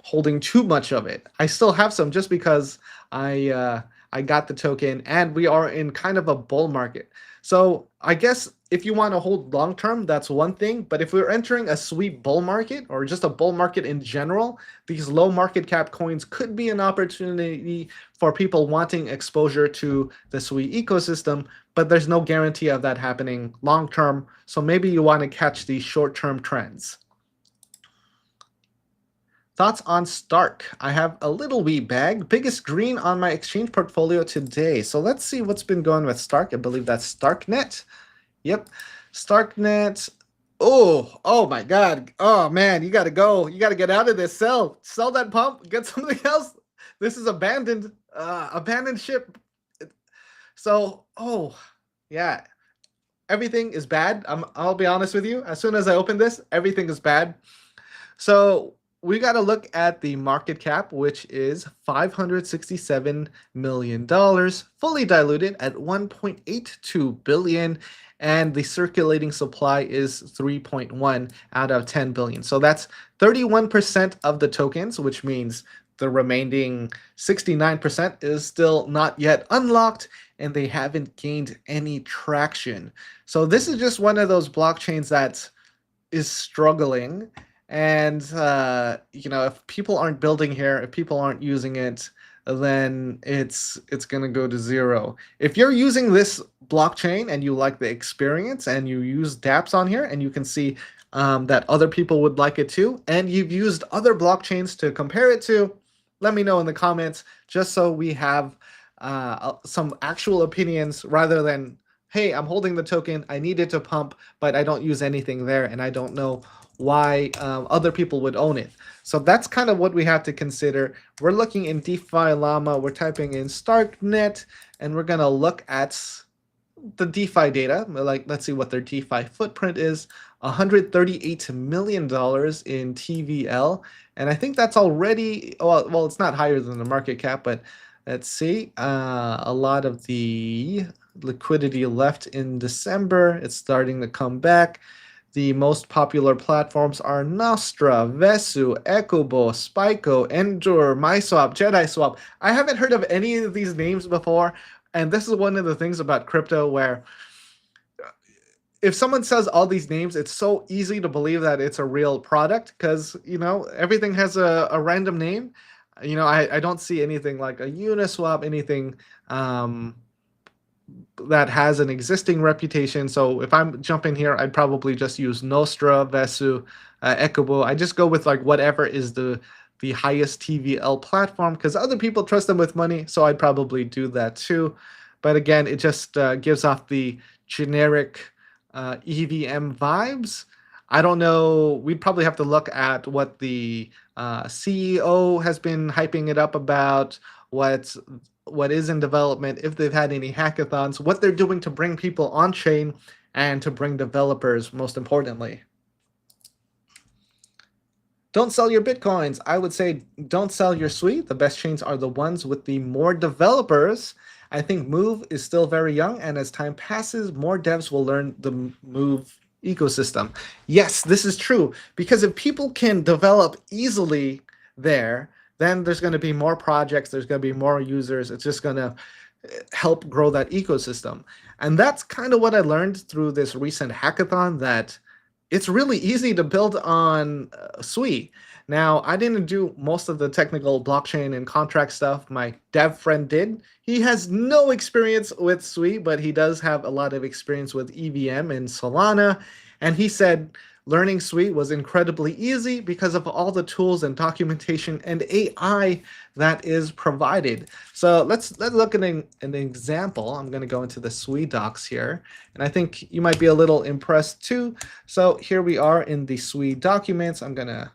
holding too much of it. I still have some just because I got the token, and we are in kind of a bull market. So I guess if you want to hold long term, that's one thing. But if we're entering a sweet bull market, or just a bull market in general, these low market cap coins could be an opportunity for people wanting exposure to the SUI ecosystem. But there's no guarantee of that happening long term. So maybe you want to catch these short term trends. Thoughts on Stark? I have a little wee bag, biggest green on my exchange portfolio today. So let's see what's been going with Stark. I believe that's Starknet. Yep, Starknet. Oh my God. Oh man, you got to go. You got to get out of this. Sell that pump. Get something else. This is abandoned ship. So, yeah, everything is bad. I'll be honest with you. As soon as I open this, everything is bad. So we got to look at the market cap, which is $567 million, fully diluted at 1.82 billion, and the circulating supply is 3.1 out of 10 billion. So that's 31% of the tokens, which means the remaining 69% is still not yet unlocked, and they haven't gained any traction. So this is just one of those blockchains that is struggling. And if people aren't building here, if people aren't using it, then it's going to go to zero. If you're using this blockchain and you like the experience and you use dApps on here and you can see that other people would like it too, and you've used other blockchains to compare it to, let me know in the comments, just so we have some actual opinions rather than, hey, I'm holding the token, I need it to pump, but I don't use anything there and I don't know why other people would own it. So that's kind of what we have to consider. We're looking in DeFi Llama, we're typing in Starknet, and we're going to look at the DeFi data. Like, let's see what their DeFi footprint is. $138 million in TVL. And I think that's already, well, it's not higher than the market cap, but let's see. A lot of the liquidity left in December. It's starting to come back. The most popular platforms are Nostra, Vesu, Ecobo, Spiko, Endure, MySwap, JediSwap. I haven't heard of any of these names before, and this is one of the things about crypto where if someone says all these names, it's so easy to believe that it's a real product because, everything has a random name. I don't see anything like a Uniswap, anything that has an existing reputation. So if I'm jumping here, I'd probably just use Nostra, Vesu, Ecobo. I just go with like whatever is the highest TVL platform because other people trust them with money. So I'd probably do that too. But again, it just gives off the generic EVM vibes. I don't know. We'd probably have to look at what the CEO has been hyping it up about, what is in development, if they've had any hackathons, what they're doing to bring people on chain and to bring developers, most importantly. Don't sell your Bitcoins. I would say don't sell your SUI. The best chains are the ones with the more developers. I think Move is still very young, and as time passes, more devs will learn the Move ecosystem. Yes, this is true, because if people can develop easily there, then there's going to be more projects, there's going to be more users, it's just going to help grow that ecosystem. And that's kind of what I learned through this recent hackathon, that it's really easy to build on SUI. Now, I didn't do most of the technical blockchain and contract stuff. My dev friend did. He has no experience with SUI, but he does have a lot of experience with EVM and Solana. And he said learning SUI was incredibly easy because of all the tools and documentation and AI that is provided. So let's look at an example. I'm going to go into the SUI docs here, and I think you might be a little impressed too. So here we are in the SUI documents. I'm going to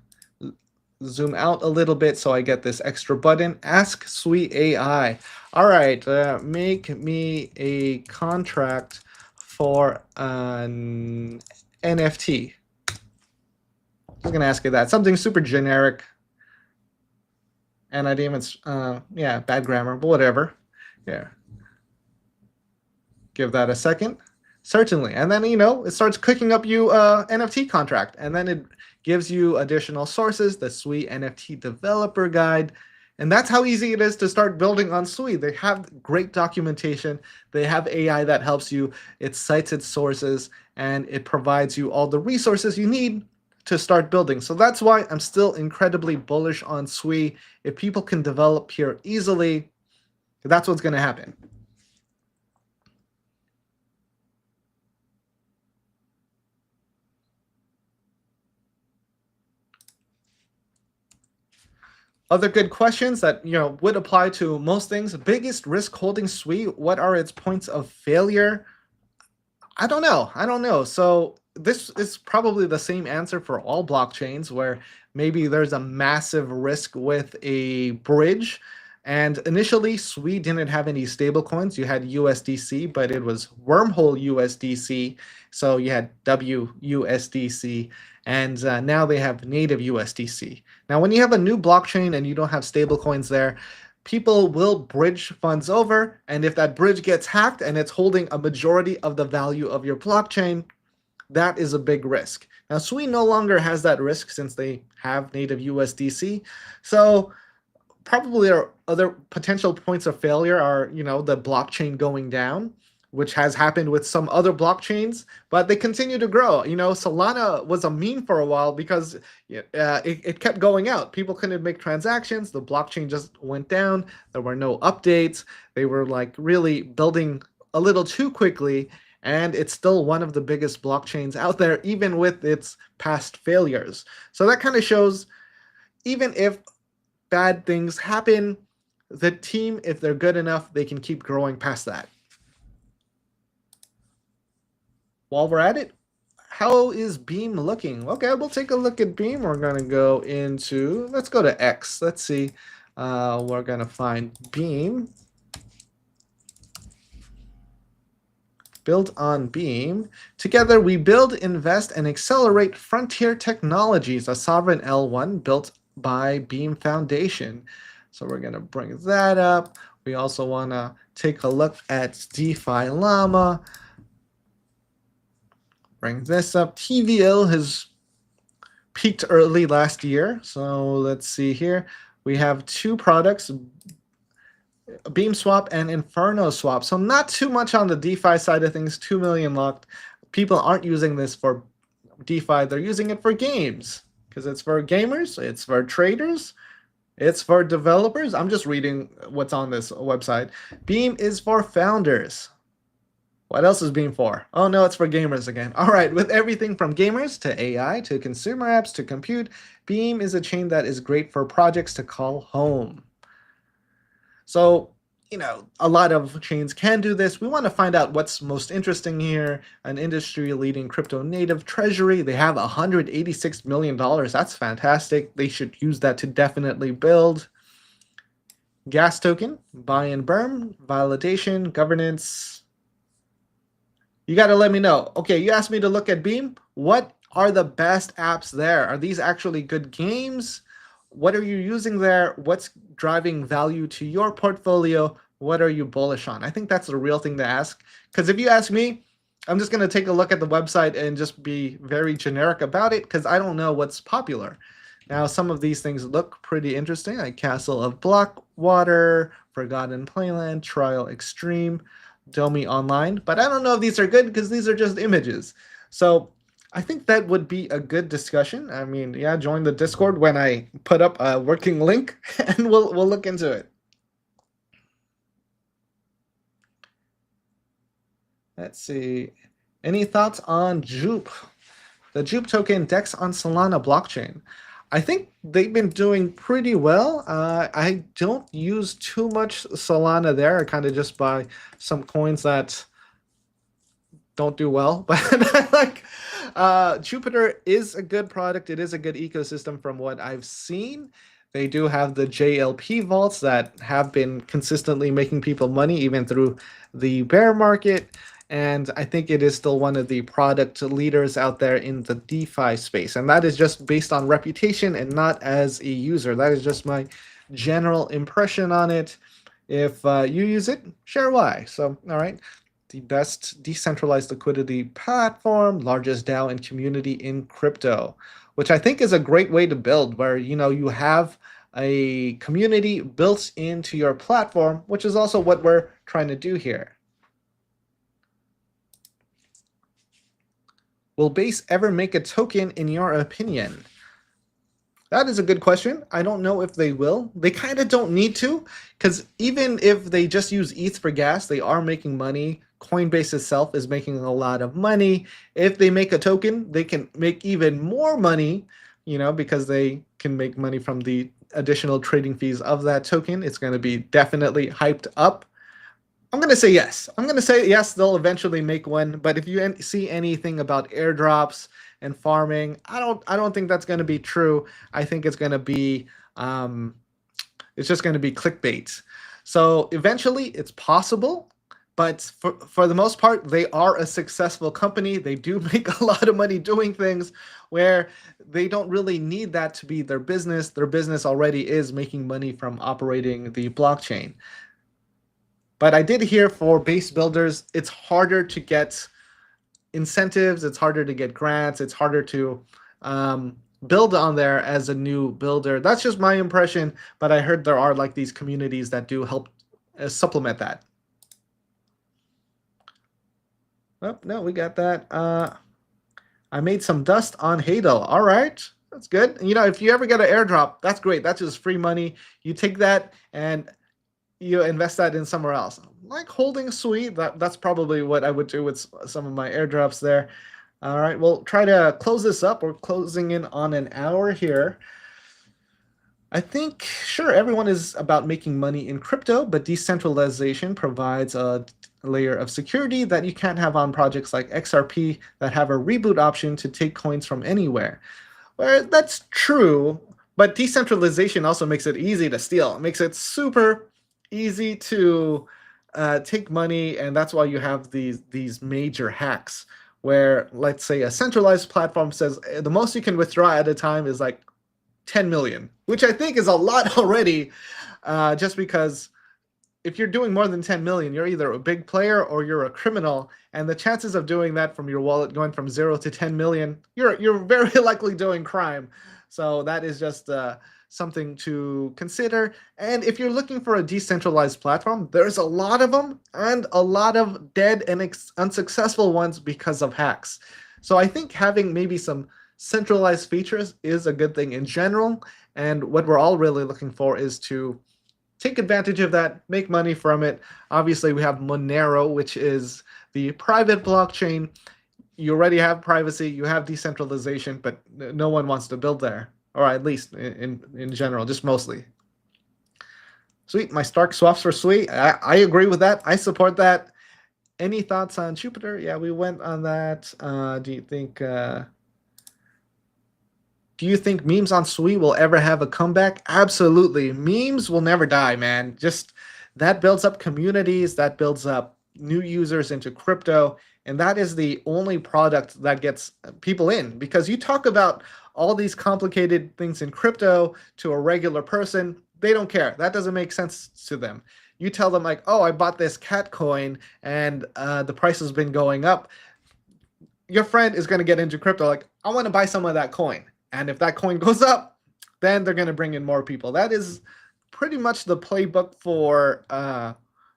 zoom out a little bit so I get this extra button. Ask SUI AI. All right, make me a contract for an NFT. I'm going to ask you that. Something super generic. And I didn't even, yeah, bad grammar, but whatever. Yeah. Give that a second. Certainly. And then, it starts cooking up you NFT contract. And then it gives you additional sources, the SUI NFT developer guide. And that's how easy it is to start building on SUI. They have great documentation. They have AI that helps you. It cites its sources, and it provides you all the resources you need to start building. So that's why I'm still incredibly bullish on SUI. If people can develop here easily, that's what's going to happen. Other good questions that would apply to most things. Biggest risk holding SUI. What are its points of failure? I don't know. So this is probably the same answer for all blockchains, where maybe there's a massive risk with a bridge. And initially, SUI didn't have any stable coins. You had USDC, but it was wormhole USDC. So you had WUSDC. And now they have native USDC. Now, when you have a new blockchain and you don't have stable coins there, people will bridge funds over. And if that bridge gets hacked and it's holding a majority of the value of your blockchain, that is a big risk. Now, SUI no longer has that risk since they have native USDC. So probably are other potential points of failure are, the blockchain going down, which has happened with some other blockchains, but they continue to grow. Solana was a meme for a while because it kept going out. People couldn't make transactions. The blockchain just went down. There were no updates. They were like really building a little too quickly, and it's still one of the biggest blockchains out there, even with its past failures. So that kind of shows, even if bad things happen, the team, if they're good enough, they can keep growing past that. While we're at it, how is Beam looking? Okay, we'll take a look at Beam. We're going to go into, let's go to X. Let's see. We're going to find Beam. Build on Beam. Together we build, invest, and accelerate frontier technologies, a sovereign L1 built by Beam Foundation. So we're going to bring that up. We also want to take a look at DeFi Llama. Bring this up. TVL has peaked early last year. So let's see here. We have two products, Beam Swap and Inferno Swap. So not too much on the DeFi side of things. 2 million locked. People aren't using this for DeFi. They're using it for games because it's for gamers. It's for traders. It's for developers. I'm just reading what's on this website. Beam is for founders. What else is Beam for? Oh no, it's for gamers again. All right, with everything from gamers to AI to consumer apps to compute, Beam is a chain that is great for projects to call home. So, a lot of chains can do this. We want to find out what's most interesting here. An industry-leading crypto native treasury. They have $186 million. That's fantastic. They should use that to definitely build. Gas token, buy and burn, validation, governance. You got to let me know. Okay, you asked me to look at Beam. What are the best apps there? Are these actually good games? What are you using there? What's driving value to your portfolio? What are you bullish on? I think that's the real thing to ask. Because if you ask me, I'm just going to take a look at the website and just be very generic about it because I don't know what's popular. Now, some of these things look pretty interesting, like Castle of Blackwater, Forgotten Playland, Trial Extreme, Domi Online. But I don't know if these are good because these are just images. So I think that would be a good discussion. I mean, yeah, join the Discord when I put up a working link, and we'll look into it. Let's see. Any thoughts on Jupe? The Jupe token DEX on Solana blockchain. I think they've been doing pretty well. I don't use too much Solana there. I kind of just buy some coins that don't do well, but I like Jupiter is a good product. It is a good ecosystem from what I've seen. They do have the JLP vaults that have been consistently making people money even through the bear market. And I think it is still one of the product leaders out there in the DeFi space. And that is just based on reputation and not as a user. That is just my general impression on it. If you use it, share why. So, all right. The best decentralized liquidity platform, largest DAO and community in crypto, which I think is a great way to build, where you have a community built into your platform, which is also what we're trying to do here. Will Base ever make a token in your opinion? That is a good question. I don't know if they will. They kind of don't need to, because even if they just use ETH for gas, they are making money. Coinbase itself is making a lot of money. If they make a token, they can make even more money, because they can make money from the additional trading fees of that token. It's going to be definitely hyped up. I'm going to say yes. I'm going to say yes, they'll eventually make one. But if you see anything about airdrops and farming, I don't think that's going to be true. I think it's going to be it's just going to be clickbait. So eventually it's possible, but for the most part, they are a successful company. They do make a lot of money doing things where they don't really need that to be their business. Their business already is making money from operating the blockchain. But I did hear for base builders, it's harder to get incentives. It's harder to get grants. It's harder to build on there as a new builder. That's just my impression, but I heard there are like these communities that do help supplement that. Oh, no, we got that. I made some dust on Hadel. All right, that's good. You know, if you ever get an airdrop, that's great. That's just free money. You take that and you invest that in somewhere else. Like holding SUI, that's probably what I would do with some of my airdrops there. All right, we'll try to close this up. We're closing in on an hour here. I think, sure, everyone is about making money in crypto, but decentralization provides a layer of security that you can't have on projects like XRP that have a reboot option to take coins from anywhere. Well, that's true, but decentralization also makes it easy to steal. It makes it super easy to take money, and that's why you have these major hacks where, let's say, a centralized platform says the most you can withdraw at a time is like 10 million, which I think is a lot already, just because if you're doing more than 10 million, you're either a big player or you're a criminal, and the chances of doing that from your wallet going from 0 to 10 million, you're very likely doing crime. So that is just something to consider. And if you're looking for a decentralized platform, there's a lot of them and a lot of dead and unsuccessful ones because of hacks. So I think having maybe some centralized features is a good thing in general. And what we're all really looking for is to take advantage of that, make money from it. Obviously, we have Monero, which is the private blockchain. You already have privacy, you have decentralization, but no one wants to build there, or at least in general, just mostly. Sweet, my Stark swaps for SUI. I agree with that. I support that. Any thoughts on Jupiter? Yeah, we went on that. Do you think memes on SUI will ever have a comeback? Absolutely. Memes will never die, man. Just that builds up communities, that builds up new users into crypto, and that is the only product that gets people in. Because you talk about all these complicated things in crypto to a regular person, they don't care. That doesn't make sense to them. You tell them like, oh, I bought this cat coin and the price has been going up. Your friend is going to get into crypto like, I want to buy some of that coin. And if that coin goes up, then they're going to bring in more people. That is pretty much the playbook for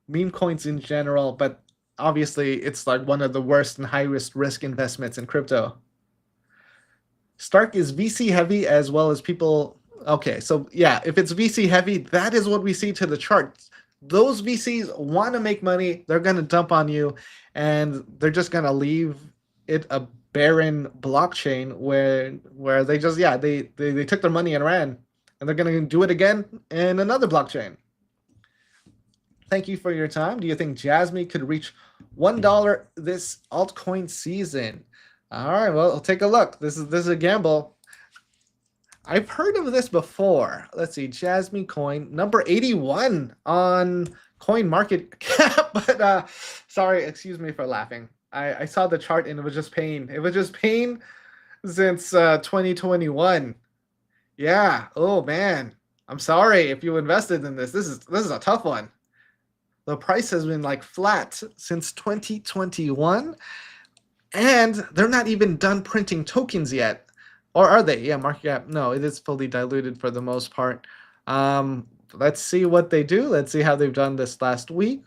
meme coins in general. But obviously, it's like one of the worst and highest risk investments in crypto. Stark is VC heavy as well as people. Okay, so yeah, if it's VC heavy, that is what we see to the charts. Those VCs want to make money. They're going to dump on you, and they're just going to leave it a barren blockchain where they just they took their money and ran, and they're going to do it again in another blockchain. Thank you for your time. Do you think Jasmine could reach $1 this altcoin season? All right, well, I'll take a look. This is a gamble. I've heard of this before. Let's see, Jasmine coin number 81 on coin market cap. But sorry, excuse me for laughing. I saw the chart and it was just pain. It was just pain since 2021. Yeah. Oh man. I'm sorry if you invested in this. This is a tough one. The price has been like flat since 2021, and they're not even done printing tokens yet. Or are they? Yeah, market cap. No, it is fully diluted for the most part. Let's see what they do. Let's see how they've done this last week,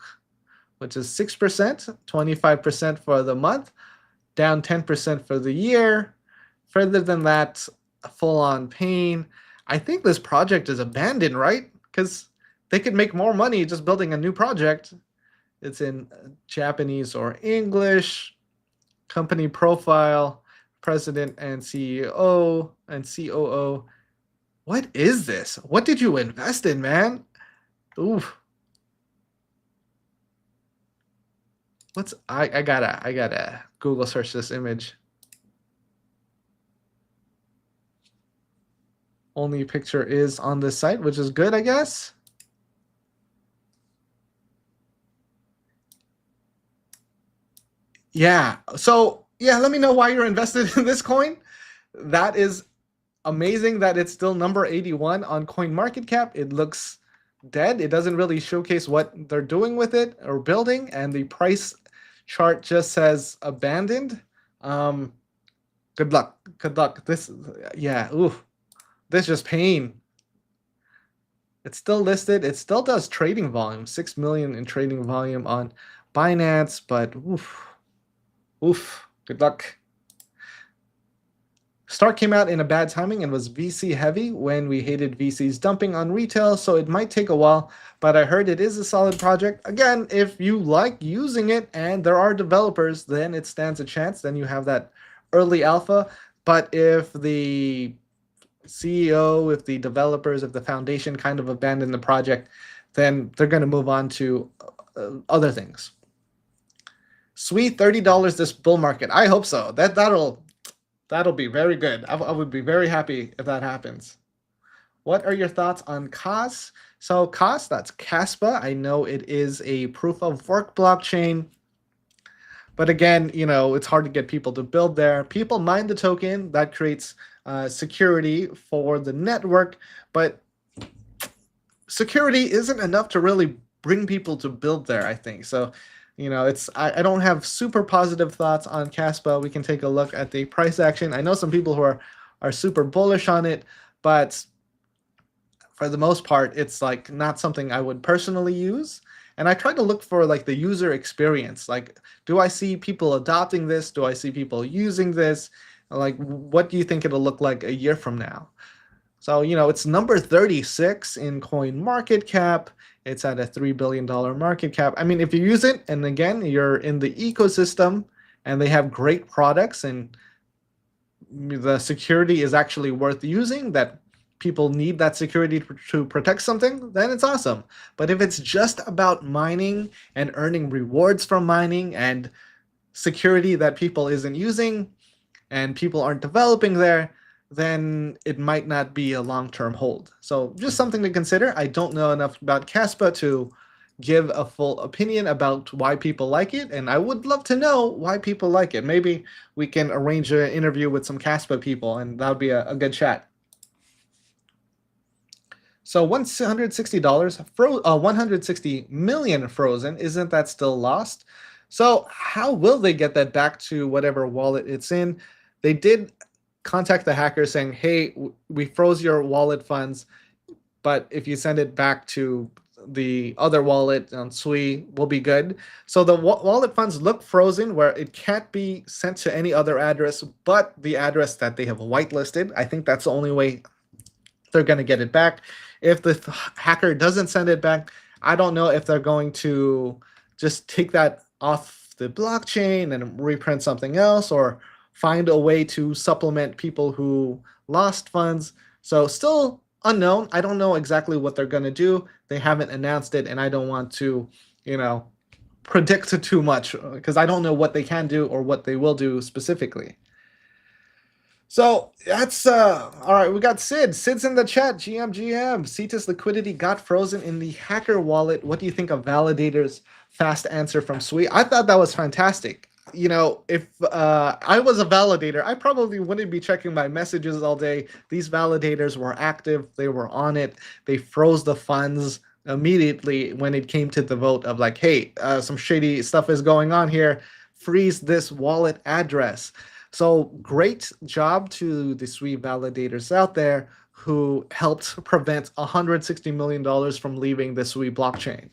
which is 6%, 25% for the month, down 10% for the year. Further than that, full-on pain. I think this project is abandoned, right? Because they could make more money just building a new project. It's in Japanese or English. Company profile, president and CEO and COO. What is this? What did you invest in, man? Oof. I gotta Google search this image. Only picture is on this site, which is good, I guess. Yeah. So yeah, let me know why you're invested in this coin. That is amazing that it's still number 81 on CoinMarketCap. It looks dead. It doesn't really showcase what they're doing with it or building, and the price chart just says abandoned. Good luck. Good luck. This, yeah, ooh, this is just pain. It's still listed. It still does trading volume, 6 million in trading volume on Binance, but oof, good luck. Stark came out in a bad timing and was VC heavy when we hated VCs dumping on retail, so it might take a while, but I heard it is a solid project. Again, if you like using it and there are developers, then it stands a chance. Then you have that early alpha. But if the CEO, if the developers, if the foundation kind of abandon the project, then they're going to move on to other things. Sweet $30 this bull market. I hope so. That'll be very good. I would be very happy if that happens. What are your thoughts on COS? So COS, that's Caspa. I know it is a proof of work blockchain. But again, it's hard to get people to build there. People mine the token. That creates security for the network. But security isn't enough to really bring people to build there, I think. So, I don't have super positive thoughts on Caspa. We can take a look at the price action. I know some people who are super bullish on it, but for the most part, it's like not something I would personally use. And I try to look for like the user experience. Like, do I see people adopting this? Do I see people using this? Like, what do you think it'll look like a year from now? So, it's number 36 in coin market cap. It's at a $3 billion market cap. I mean, if you use it, and again, you're in the ecosystem and they have great products and the security is actually worth using, that people need that security to protect something, then it's awesome. But if it's just about mining and earning rewards from mining and security that people isn't using and people aren't developing there, then it might not be a long-term hold. So just something to consider. I don't know enough about Caspa to give a full opinion about why people like it, and I would love to know why people like it. Maybe we can arrange an interview with some Caspa people, and that would be a good chat. So $160, 160 million frozen. Isn't that still lost? So how will they get that back to whatever wallet it's in? They did contact the hacker saying, hey, we froze your wallet funds, but if you send it back to the other wallet on SUI, we'll be good. So the wallet funds look frozen where it can't be sent to any other address but the address that they have whitelisted. I think that's the only way they're going to get it back. If the hacker doesn't send it back, I don't know if they're going to just take that off the blockchain and reprint something else, or find a way to supplement people who lost funds. So still unknown. I don't know exactly what they're going to do. They haven't announced it, and I don't want to, predict too much because I don't know what they can do or what they will do specifically. So that's all right. We got Sid. Sid's in the chat. GM. Cetus liquidity got frozen in the hacker wallet. What do you think of Validator's fast answer from SUI? I thought that was fantastic. If I was a validator, I probably wouldn't be checking my messages all day. These validators were active. They were on it. They froze the funds immediately when it came to the vote of like, hey, some shady stuff is going on here. Freeze this wallet address. So great job to the SUI validators out there who helped prevent $160 million from leaving the SUI blockchain.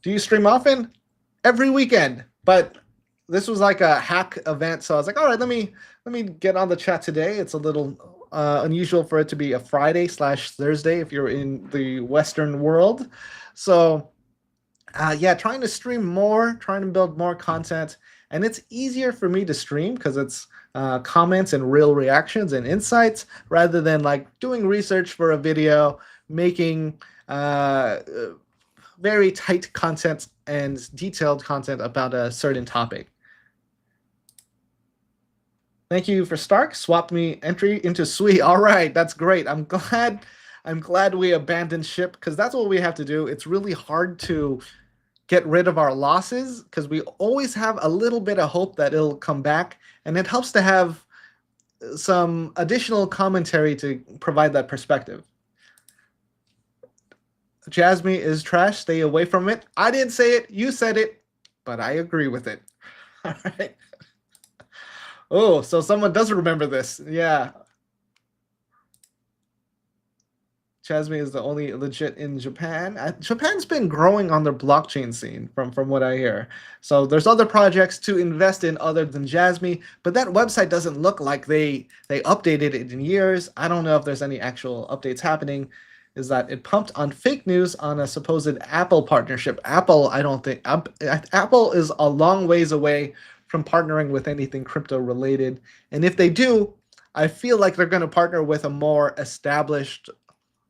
Do you stream often? Every weekend. But this was like a hack event, so I was like, all right, let me get on the chat today. It's a little unusual for it to be a Friday/Thursday if you're in the Western world. So yeah, trying to stream more, trying to build more content, and it's easier for me to stream because it's comments and real reactions and insights rather than like doing research for a video, making very tight content and detailed content about a certain topic. Thank you for Stark. Swapped me entry into SUI. All right, that's great. I'm glad we abandoned ship because that's what we have to do. It's really hard to get rid of our losses because we always have a little bit of hope that it'll come back, and it helps to have some additional commentary to provide that perspective. Jasmine is trash. Stay away from it. I didn't say it. You said it, but I agree with it. All right. Oh, so someone does remember this. Yeah. Jasmine is the only legit in Japan. Japan's been growing on their blockchain scene from what I hear. So there's other projects to invest in other than Jasmine, but that website doesn't look like they updated it in years. I don't know if there's any actual updates happening. Is that it pumped on fake news on a supposed Apple partnership. Apple, I don't think Apple is a long ways away from partnering with anything crypto related. And if they do, I feel like they're going to partner with a more established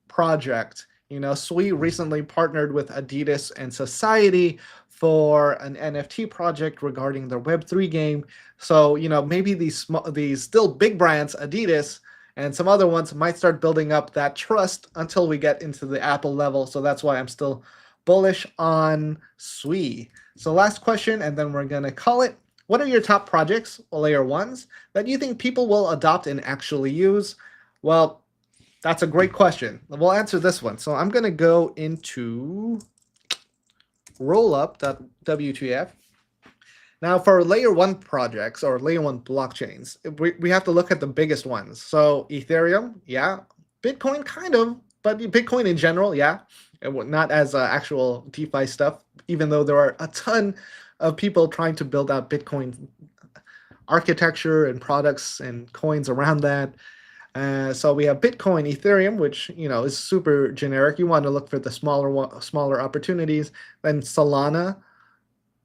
project. You know, SUI recently partnered with Adidas and Society for an NFT project regarding their Web3 game. So, you know, maybe these still big brands, Adidas and some other ones, might start building up that trust until we get into the Apple level. So that's why I'm still bullish on SUI. So last question, and then we're gonna call it. What are your top projects, layer ones, that you think people will adopt and actually use? Well, that's a great question. We'll answer this one. So I'm going to go into rollup.wtf. Now, for layer one projects or layer one blockchains, we have to look at the biggest ones. So Ethereum, yeah. Bitcoin, kind of, but Bitcoin in general, yeah. Not as actual DeFi stuff, even though there are a ton of people trying to build out Bitcoin architecture and products and coins around that. So we have Bitcoin, Ethereum, which is super generic. You want to look for the smaller opportunities. Then Solana,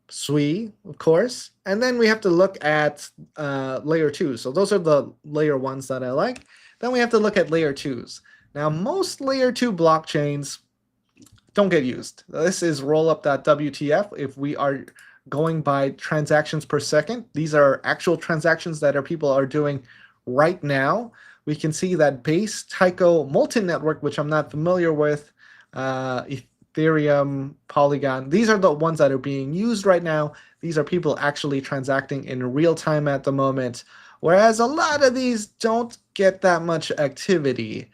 SUI, of course, and then we have to look at layer two. So those are the layer ones that I like. Then we have to look at layer twos. Now most layer two blockchains don't get used. This is rollup.wtf. If we are going by transactions per second, these are actual transactions that people are doing right now. We can see that Base, Tycho, Molten Network, which I'm not familiar with, Ethereum, Polygon, these are the ones that are being used right now. These are people actually transacting in real time at the moment, whereas a lot of these don't get that much activity.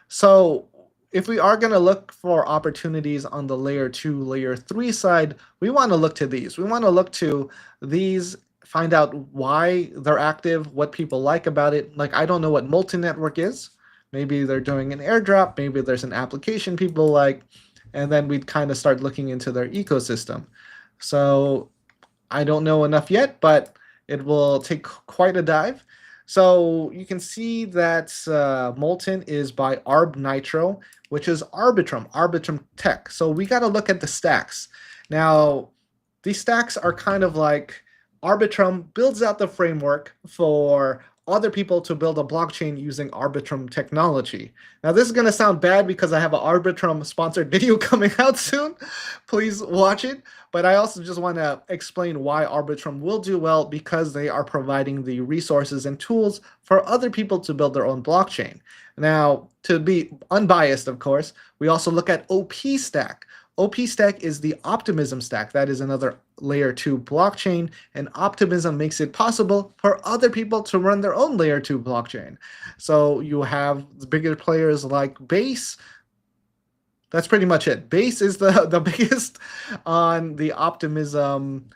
So if we are going to look for opportunities on the layer 2, layer 3 side, we want to look to these. We want to look to these, find out why they're active, what people like about it. Like, I don't know what Molten Network is. Maybe they're doing an airdrop. Maybe there's an application people like. And then we'd kind of start looking into their ecosystem. So I don't know enough yet, but it will take quite a dive. So you can see that Molten is by Arb Nitro, which is Arbitrum Tech. So we got to look at the stacks. Now, these stacks are kind of like Arbitrum builds out the framework for other people to build a blockchain using Arbitrum technology. Now, this is going to sound bad because I have an Arbitrum sponsored video coming out soon. Please watch it. But I also just want to explain why Arbitrum will do well, because they are providing the resources and tools for other people to build their own blockchain. Now, to be unbiased, of course, we also look at OP Stack. OP Stack is the Optimism stack. That is another layer 2 blockchain, and Optimism makes it possible for other people to run their own layer 2 blockchain. So you have the bigger players like Base. That's pretty much it. Base is the biggest on the Optimism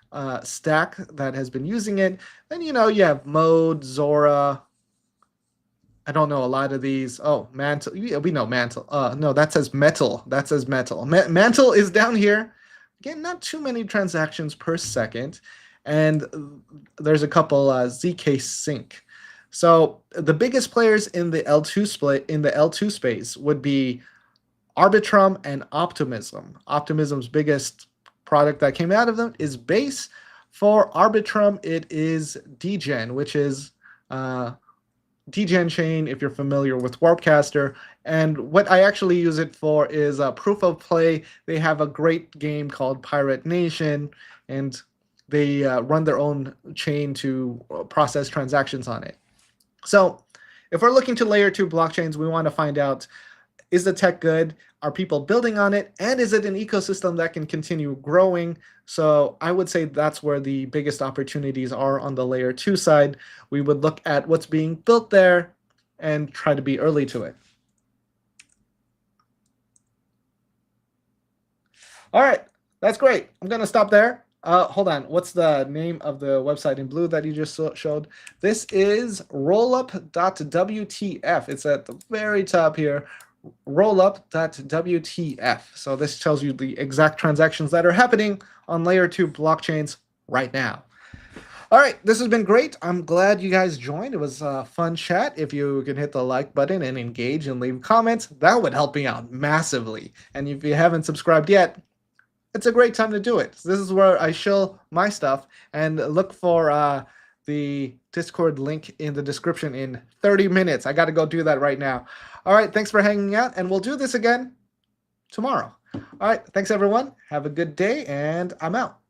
stack that has been using it. Then you have Mode, Zora. I don't know a lot of these. Oh, Mantle. Yeah, we know Mantle. No, that says Metal. That says Metal. Mantle is down here. Again, not too many transactions per second. And there's a couple ZK Sync. So the biggest players in the L2 space would be Arbitrum and Optimism. Optimism's biggest product that came out of them is Base. For Arbitrum, it is Degen, which is Degen chain, if you're familiar with Warpcaster. And what I actually use it for is proof of play. They have a great game called Pirate Nation, and they run their own chain to process transactions on it. So if we're looking to layer 2 blockchains, we want to find out, is the tech good? Are people building on it? And is it an ecosystem that can continue growing? So I would say that's where the biggest opportunities are on the layer 2 side. We would look at what's being built there and try to be early to it. All right, that's great. I'm going to stop there. Hold on. What's the name of the website in blue that you just showed? This is rollup.wtf. It's at the very top here, rollup.wtf. So this tells you the exact transactions that are happening on layer 2 blockchains right now. All right, this has been great. I'm glad you guys joined. It was a fun chat. If you can hit the like button and engage and leave comments, that would help me out massively. And if you haven't subscribed yet, it's a great time to do it. This is where I show my stuff, and look for the Discord link in the description in 30 minutes. I got to go do that right now. All right, thanks for hanging out, and we'll do this again tomorrow. All right, thanks everyone. Have a good day, and I'm out.